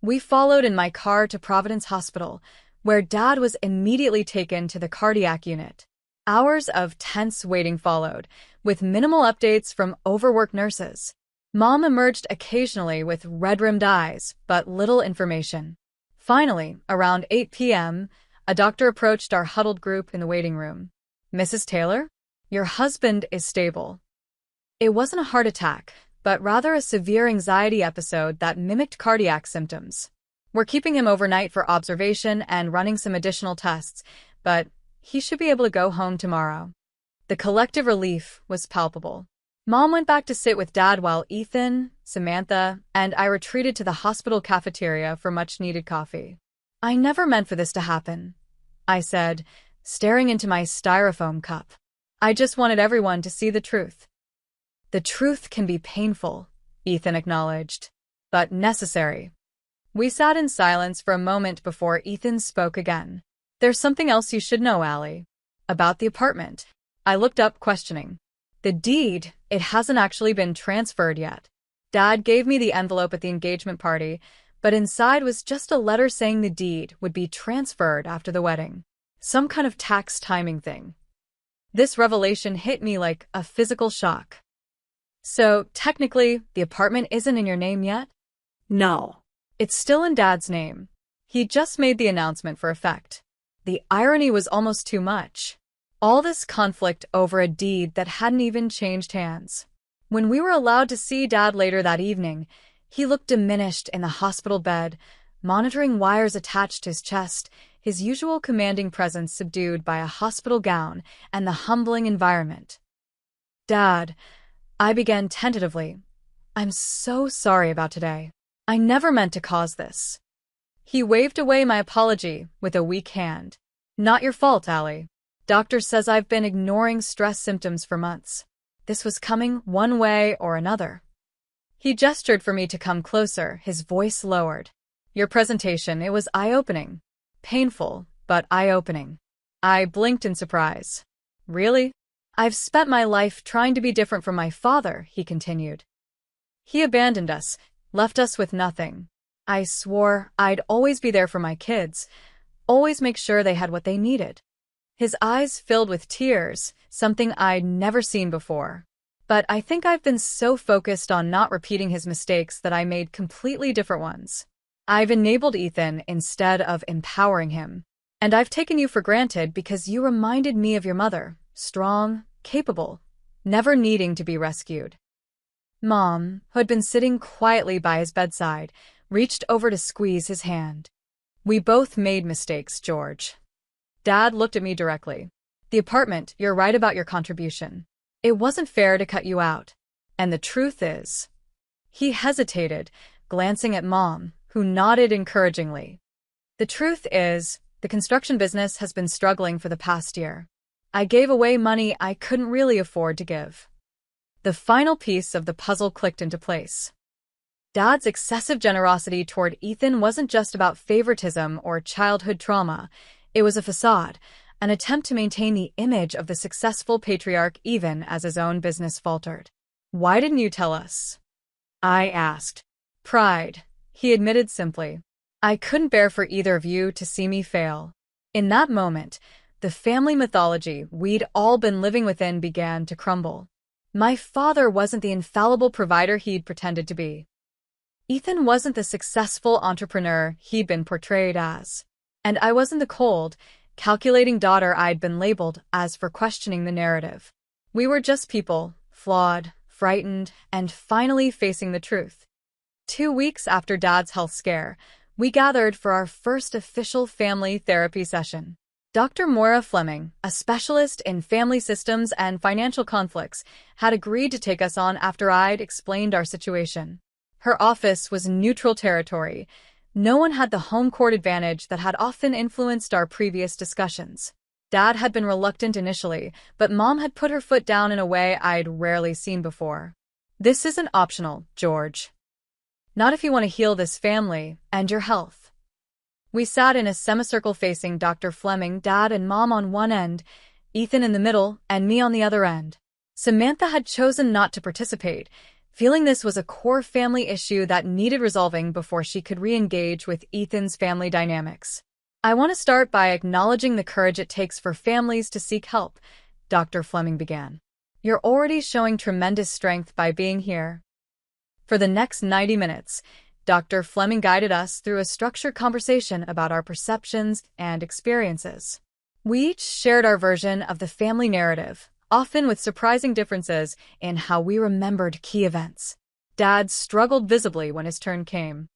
Speaker 1: We followed in my car to Providence Hospital, where Dad was immediately taken to the cardiac unit. Hours of tense waiting followed, with minimal updates from overworked nurses. Mom emerged occasionally with red-rimmed eyes, but little information. Finally, around 8 p.m., a doctor approached our huddled group in the waiting room. "Mrs. Taylor, your husband is stable." It wasn't a heart attack, but rather a severe anxiety episode that mimicked cardiac symptoms. "We're keeping him overnight for observation and running some additional tests, but he should be able to go home tomorrow." The collective relief was palpable. Mom went back to sit with Dad while Ethan, Samantha, and I retreated to the hospital cafeteria for much-needed coffee. "I never meant for this to happen," I said, staring into my styrofoam cup. "I just wanted everyone to see the truth." "The truth can be painful," Ethan acknowledged, "but necessary." We sat in silence for a moment before Ethan spoke again. "There's something else you should know, Allie. About the apartment." I looked up, questioning. "The deed, it hasn't actually been transferred yet." Dad gave me the envelope at the engagement party, but inside was just a letter saying the deed would be transferred after the wedding. Some kind of tax timing thing. This revelation hit me like a physical shock. "So, technically, the apartment isn't in your name yet?"
Speaker 2: No.
Speaker 1: "It's still in Dad's name. He just made the announcement for effect." The irony was almost too much. All this conflict over a deed that hadn't even changed hands. When we were allowed to see Dad later that evening, he looked diminished in the hospital bed, monitoring wires attached to his chest, his usual commanding presence subdued by a hospital gown and the humbling environment. "Dad," I began tentatively, "I'm so sorry about today. I never meant to cause this." He waved away my apology with a weak hand. "Not your fault, Allie. Doctor says I've been ignoring stress symptoms for months. This was coming one way or another." He gestured for me to come closer, his voice lowered. "Your presentation, it was eye-opening. Painful, but eye-opening." I blinked in surprise. "Really? I've spent my life trying to be different from my father," he continued. "He abandoned us, left us with nothing. I swore I'd always be there for my kids, always make sure they had what they needed." His eyes filled with tears, something I'd never seen before. But I think I've been so focused on not repeating his mistakes that I made completely different ones. I've enabled Ethan instead of empowering him. And I've taken you for granted because you reminded me of your mother, strong, capable, never needing to be rescued. Mom, who had been sitting quietly by his bedside, reached over to squeeze his hand. "We both made mistakes, George." Dad looked at me directly. "The apartment, you're right about your contribution. It wasn't fair to cut you out. And the truth is..." He hesitated, glancing at Mom, who nodded encouragingly. "The truth is, the construction business has been struggling for the past year. I gave away money I couldn't really afford to give." The final piece of the puzzle clicked into place. Dad's excessive generosity toward Ethan wasn't just about favoritism or childhood trauma. It was a facade, an attempt to maintain the image of the successful patriarch even as his own business faltered. "Why didn't you tell us?" I asked. "Pride," he admitted simply. "I couldn't bear for either of you to see me fail." In that moment, the family mythology we'd all been living within began to crumble. My father wasn't the infallible provider he'd pretended to be. Ethan wasn't the successful entrepreneur he'd been portrayed as. And I wasn't the cold, calculating daughter I'd been labeled as for questioning the narrative. We were just people, flawed, frightened, and finally facing the truth. 2 weeks after Dad's health scare, we gathered for our first official family therapy session. Dr. Moira Fleming, a specialist in family systems and financial conflicts, had agreed to take us on after I'd explained our situation. Her office was neutral territory. No one had the home court advantage that had often influenced our previous discussions. Dad had been reluctant initially, but Mom had put her foot down in a way I'd rarely seen before. This isn't optional, George. Not if you want to heal this family and your health. We sat in a semicircle facing Dr. Fleming, Dad and Mom on one end, Ethan in the middle, and me on the other end. Samantha had chosen not to participate, feeling this was a core family issue that needed resolving before she could re-engage with Ethan's family dynamics. I want to start by acknowledging the courage it takes for families to seek help, Dr. Fleming began. You're already showing tremendous strength by being here. For the next 90 minutes, Dr. Fleming guided us through a structured conversation about our perceptions and experiences. We each shared our version of the family narrative, often with surprising differences in how we remembered key events. Dad struggled visibly when his turn came.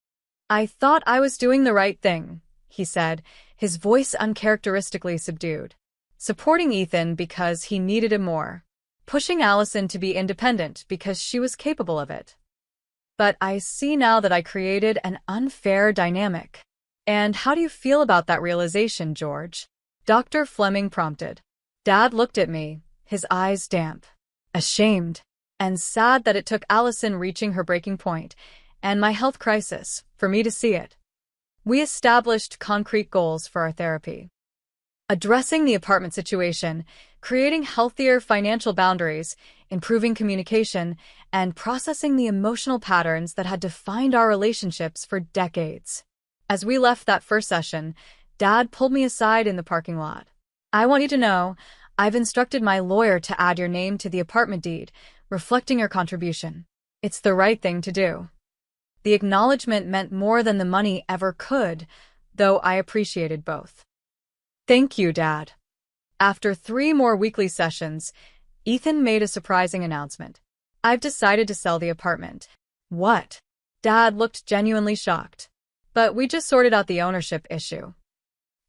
Speaker 1: I thought I was doing the right thing, he said, his voice uncharacteristically subdued. Supporting Ethan because he needed it more. Pushing Allison to be independent because she was capable of it. But I see now that I created an unfair dynamic. And how do you feel about that realization, George? Dr. Fleming prompted. Dad looked at me, his eyes damp, ashamed, and sad that it took Allison reaching her breaking point, and my health crisis, for me to see it. We established concrete goals for our therapy. Addressing the apartment situation, creating healthier financial boundaries, improving communication, and processing the emotional patterns that had defined our relationships for decades. As we left that first session, Dad pulled me aside in the parking lot. I want you to know, I've instructed my lawyer to add your name to the apartment deed, reflecting your contribution. It's the right thing to do. The acknowledgement meant more than the money ever could, though I appreciated both. Thank you, Dad. After 3 more weekly sessions, Ethan made a surprising announcement. I've decided to sell the apartment. What? Dad looked genuinely shocked. But we just sorted out the ownership issue.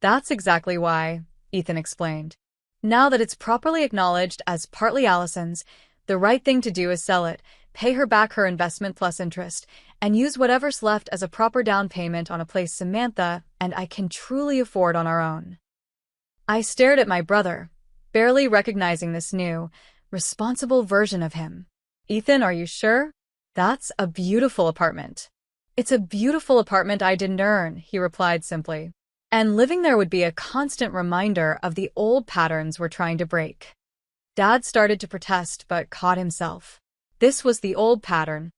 Speaker 1: That's exactly why, Ethan explained. Now that it's properly acknowledged as partly Allison's, the right thing to do is sell it, pay her back her investment plus interest, and use whatever's left as a proper down payment on a place Samantha and I can truly afford on our own. I stared at my brother, barely recognizing this new, responsible version of him. Ethan, are you sure? That's a beautiful apartment. It's a beautiful apartment I didn't earn, he replied simply. And living there would be a constant reminder of the old patterns we're trying to break. Dad started to protest but caught himself. This was the old pattern.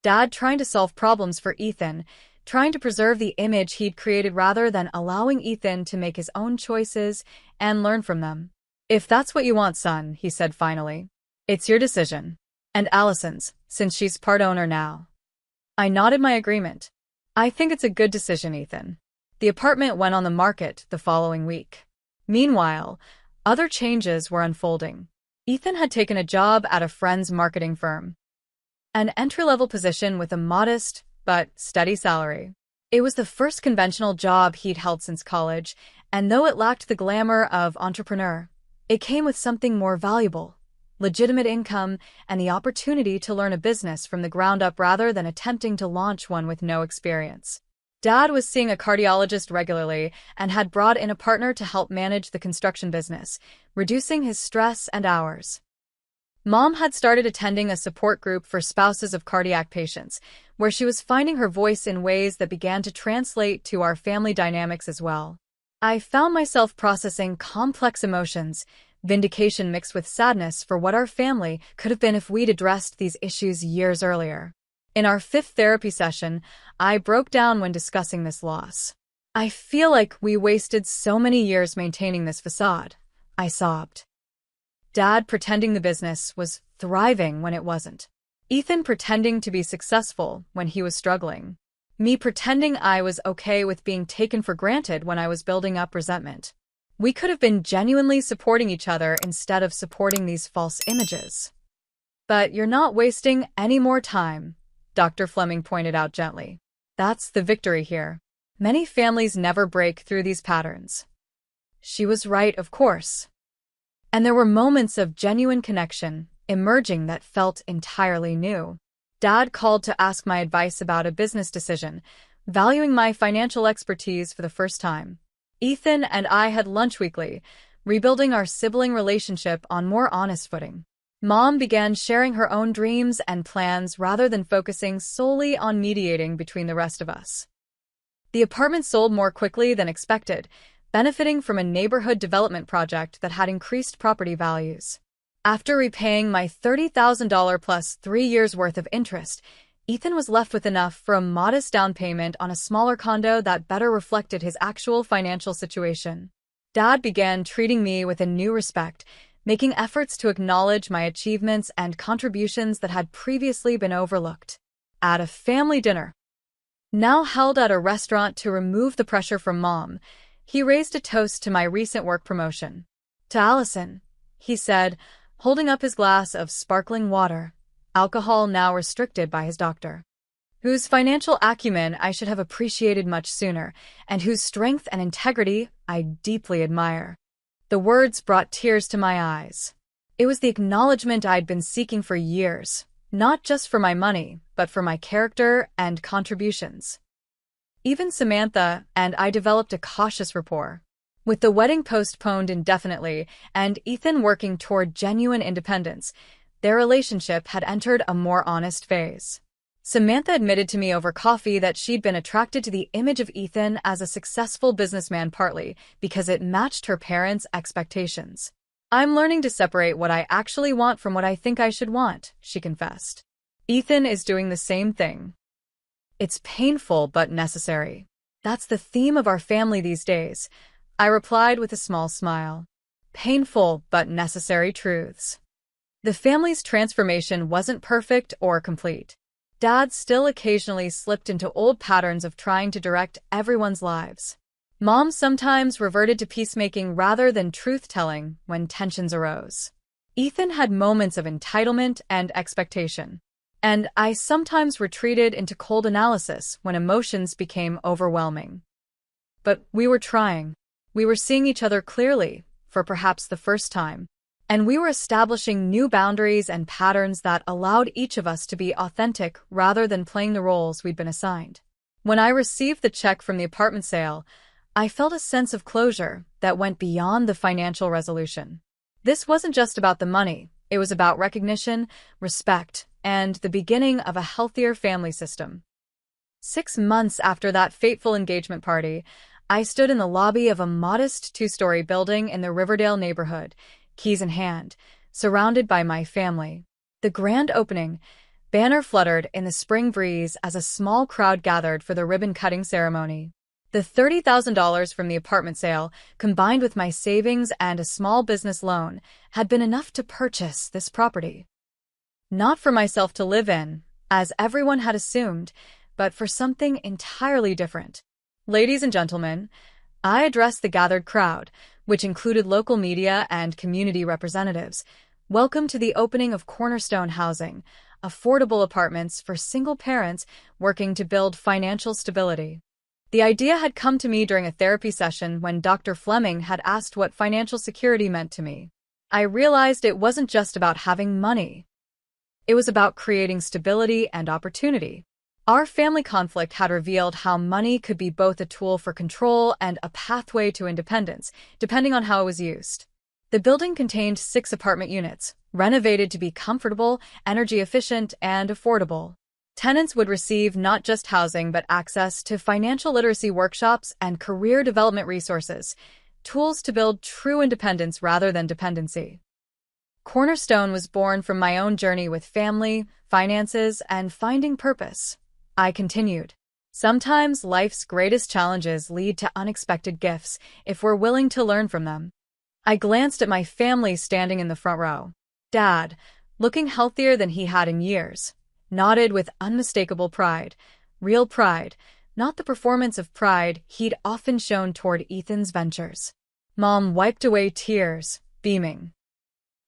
Speaker 1: Dad trying to solve problems for Ethan, trying to preserve the image he'd created rather than allowing Ethan to make his own choices and learn from them. If that's what you want, son, he said finally. It's your decision. And Allison's, since she's part owner now. I nodded my agreement. I think it's a good decision, Ethan. The apartment went on the market the following week. Meanwhile, other changes were unfolding. Ethan had taken a job at a friend's marketing firm. An entry-level position with a modest but steady salary. It was the first conventional job he'd held since college, and though it lacked the glamour of entrepreneur, it came with something more valuable, legitimate income and the opportunity to learn a business from the ground up rather than attempting to launch one with no experience. Dad was seeing a cardiologist regularly and had brought in a partner to help manage the construction business, reducing his stress and hours. Mom had started attending a support group for spouses of cardiac patients, where she was finding her voice in ways that began to translate to our family dynamics as well. I found myself processing complex emotions, vindication mixed with sadness for what our family could have been if we'd addressed these issues years earlier. In our 5th therapy session, I broke down when discussing this loss. I feel like we wasted so many years maintaining this facade, I sobbed. Dad pretending the business was thriving when it wasn't. Ethan pretending to be successful when he was struggling. Me pretending I was okay with being taken for granted when I was building up resentment. We could have been genuinely supporting each other instead of supporting these false images. But you're not wasting any more time, Dr. Fleming pointed out gently. That's the victory here. Many families never break through these patterns. She was right, of course. And there were moments of genuine connection emerging that felt entirely new. Dad called to ask my advice about a business decision, valuing my financial expertise for the first time. Ethan and I had lunch weekly, rebuilding our sibling relationship on more honest footing. Mom began sharing her own dreams and plans rather than focusing solely on mediating between the rest of us. The apartment sold more quickly than expected, benefiting from a neighborhood development project that had increased property values. After repaying my $30,000 plus 3 years' worth of interest, Ethan was left with enough for a modest down payment on a smaller condo that better reflected his actual financial situation. Dad began treating me with a new respect, making efforts to acknowledge my achievements and contributions that had previously been overlooked. At a family dinner, now held at a restaurant to remove the pressure from Mom, he raised a toast to my recent work promotion. To Allison, he said, holding up his glass of sparkling water, alcohol now restricted by his doctor, whose financial acumen I should have appreciated much sooner, and whose strength and integrity I deeply admire. The words brought tears to my eyes. It was the acknowledgement I'd been seeking for years, not just for my money, but for my character and contributions. Even Samantha and I developed a cautious rapport. With the wedding postponed indefinitely and Ethan working toward genuine independence, their relationship had entered a more honest phase. Samantha admitted to me over coffee that she'd been attracted to the image of Ethan as a successful businessman partly because it matched her parents' expectations. I'm learning to separate what I actually want from what I think I should want, she confessed. Ethan is doing the same thing. It's painful but necessary. That's the theme of our family these days, I replied with a small smile. Painful but necessary truths. The family's transformation wasn't perfect or complete. Dad still occasionally slipped into old patterns of trying to direct everyone's lives. Mom sometimes reverted to peacemaking rather than truth-telling when tensions arose. Ethan had moments of entitlement and expectation, and I sometimes retreated into cold analysis when emotions became overwhelming. But we were trying. We were seeing each other clearly, for perhaps the first time. And we were establishing new boundaries and patterns that allowed each of us to be authentic rather than playing the roles we'd been assigned. When I received the check from the apartment sale, I felt a sense of closure that went beyond the financial resolution. This wasn't just about the money, it was about recognition, respect, and the beginning of a healthier family system. 6 months after that fateful engagement party, I stood in the lobby of a modest 2-story building in the Riverdale neighborhood, keys in hand, surrounded by my family. The grand opening banner fluttered in the spring breeze as a small crowd gathered for the ribbon-cutting ceremony. The $30,000 from the apartment sale, combined with my savings and a small business loan, had been enough to purchase this property. Not for myself to live in, as everyone had assumed, but for something entirely different. Ladies and gentlemen, I addressed the gathered crowd, which included local media and community representatives. Welcome to the opening of Cornerstone Housing, affordable apartments for single parents working to build financial stability. The idea had come to me during a therapy session when Dr. Fleming had asked what financial security meant to me. I realized it wasn't just about having money. It was about creating stability and opportunity. Our family conflict had revealed how money could be both a tool for control and a pathway to independence, depending on how it was used. The building contained 6 apartment units, renovated to be comfortable, energy efficient, and affordable. Tenants would receive not just housing but access to financial literacy workshops and career development resources, tools to build true independence rather than dependency. Cornerstone was born from my own journey with family, finances, and finding purpose. I continued. Sometimes life's greatest challenges lead to unexpected gifts if we're willing to learn from them. I glanced at my family standing in the front row. Dad, looking healthier than he had in years, nodded with unmistakable pride. Real pride, not the performance of pride he'd often shown toward Ethan's ventures. Mom wiped away tears, beaming.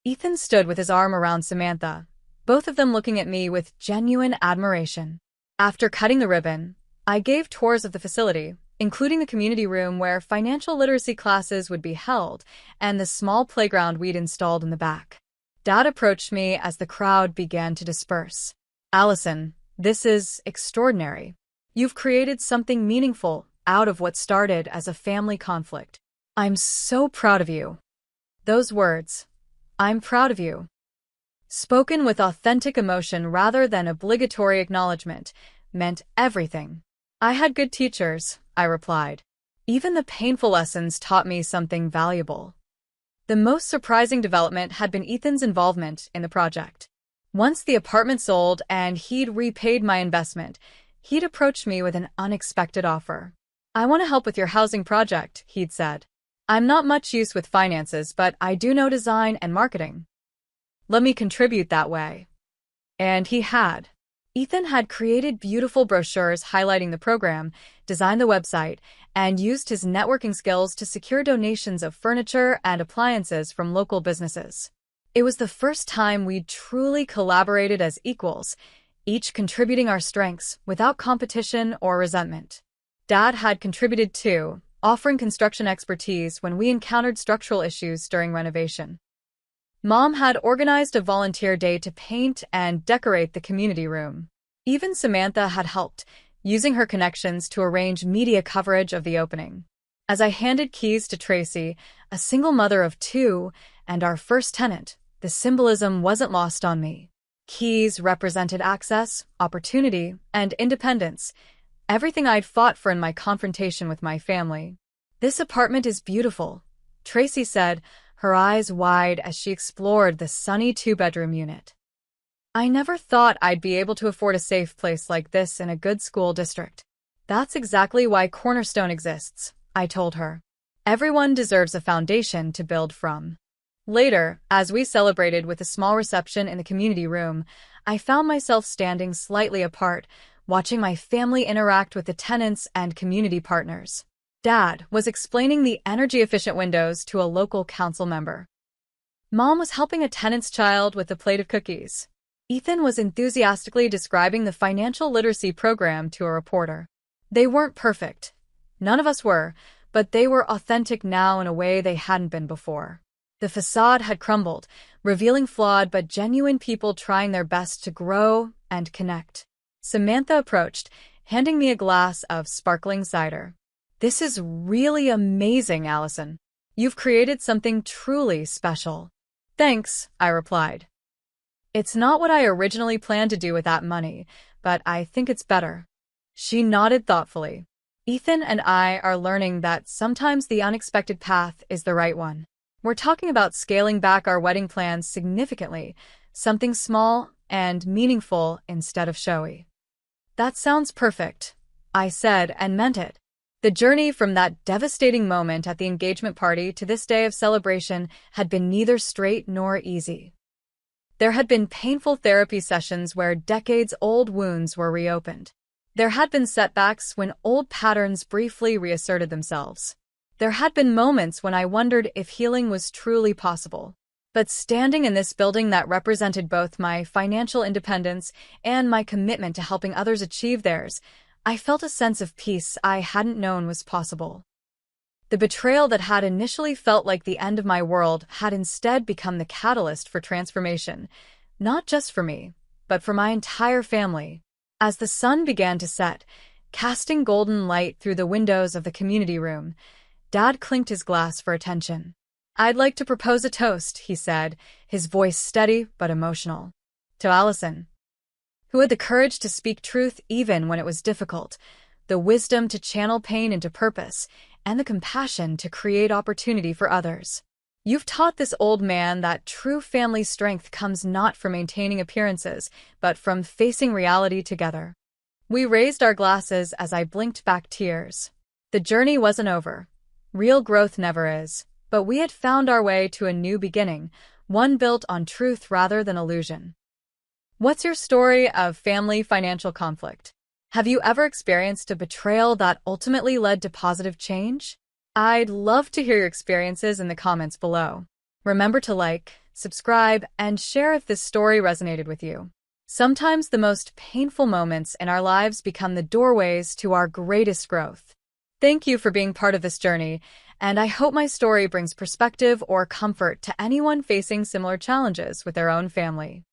Speaker 1: Ethan stood with his arm around Samantha, both of them looking at me with genuine admiration. After cutting the ribbon, I gave tours of the facility, including the community room where financial literacy classes would be held and the small playground we'd installed in the back. Dad approached me as the crowd began to disperse. "Allison, this is extraordinary. You've created something meaningful out of what started as a family conflict. I'm so proud of you." Those words, "I'm proud of you," spoken with authentic emotion rather than obligatory acknowledgement, meant everything. "I had good teachers," I replied. "Even the painful lessons taught me something valuable." The most surprising development had been Ethan's involvement in the project. Once the apartment sold and he'd repaid my investment, he'd approached me with an unexpected offer. "I want to help with your housing project," he'd said. "I'm not much use with finances, but I do know design and marketing. Let me contribute that way." And he had. Ethan had created beautiful brochures highlighting the program, designed the website, and used his networking skills to secure donations of furniture and appliances from local businesses. It was the first time we'd truly collaborated as equals, each contributing our strengths without competition or resentment. Dad had contributed too, offering construction expertise when we encountered structural issues during renovation. Mom had organized a volunteer day to paint and decorate the community room. Even Samantha had helped, using her connections to arrange media coverage of the opening. As I handed keys to Tracy, a single mother of two, and our first tenant, the symbolism wasn't lost on me. Keys represented access, opportunity, and independence, everything I'd fought for in my confrontation with my family. "This apartment is beautiful," Tracy said, her eyes wide as she explored the sunny two-bedroom unit. "I never thought I'd be able to afford a safe place like this in a good school district." "That's exactly why Cornerstone exists," I told her. "Everyone deserves a foundation to build from." Later, as we celebrated with a small reception in the community room, I found myself standing slightly apart, watching my family interact with the tenants and community partners. Dad was explaining the energy-efficient windows to a local council member. Mom was helping a tenant's child with a plate of cookies. Ethan was enthusiastically describing the financial literacy program to a reporter. They weren't perfect. None of us were, but they were authentic now in a way they hadn't been before. The facade had crumbled, revealing flawed but genuine people trying their best to grow and connect. Samantha approached, handing me a glass of sparkling cider. "This is really amazing, Allison. You've created something truly special." "Thanks," I replied. "It's not what I originally planned to do with that money, but I think it's better." She nodded thoughtfully. "Ethan and I are learning that sometimes the unexpected path is the right one. We're talking about scaling back our wedding plans significantly, something small and meaningful instead of showy." "That sounds perfect," I said and meant it. The journey from that devastating moment at the engagement party to this day of celebration had been neither straight nor easy. There had been painful therapy sessions where decades-old wounds were reopened. There had been setbacks when old patterns briefly reasserted themselves. There had been moments when I wondered if healing was truly possible. But standing in this building that represented both my financial independence and my commitment to helping others achieve theirs, I felt a sense of peace I hadn't known was possible. The betrayal that had initially felt like the end of my world had instead become the catalyst for transformation, not just for me, but for my entire family. As the sun began to set, casting golden light through the windows of the community room, Dad clinked his glass for attention. "I'd like to propose a toast," he said, his voice steady but emotional. "To Allison, who had the courage to speak truth even when it was difficult, the wisdom to channel pain into purpose, and the compassion to create opportunity for others. You've taught this old man that true family strength comes not from maintaining appearances, but from facing reality together." We raised our glasses as I blinked back tears. The journey wasn't over. Real growth never is, but we had found our way to a new beginning, one built on truth rather than illusion. What's your story of family financial conflict? Have you ever experienced a betrayal that ultimately led to positive change? I'd love to hear your experiences in the comments below. Remember to like, subscribe, and share if this story resonated with you. Sometimes the most painful moments in our lives become the doorways to our greatest growth. Thank you for being part of this journey, and I hope my story brings perspective or comfort to anyone facing similar challenges with their own family.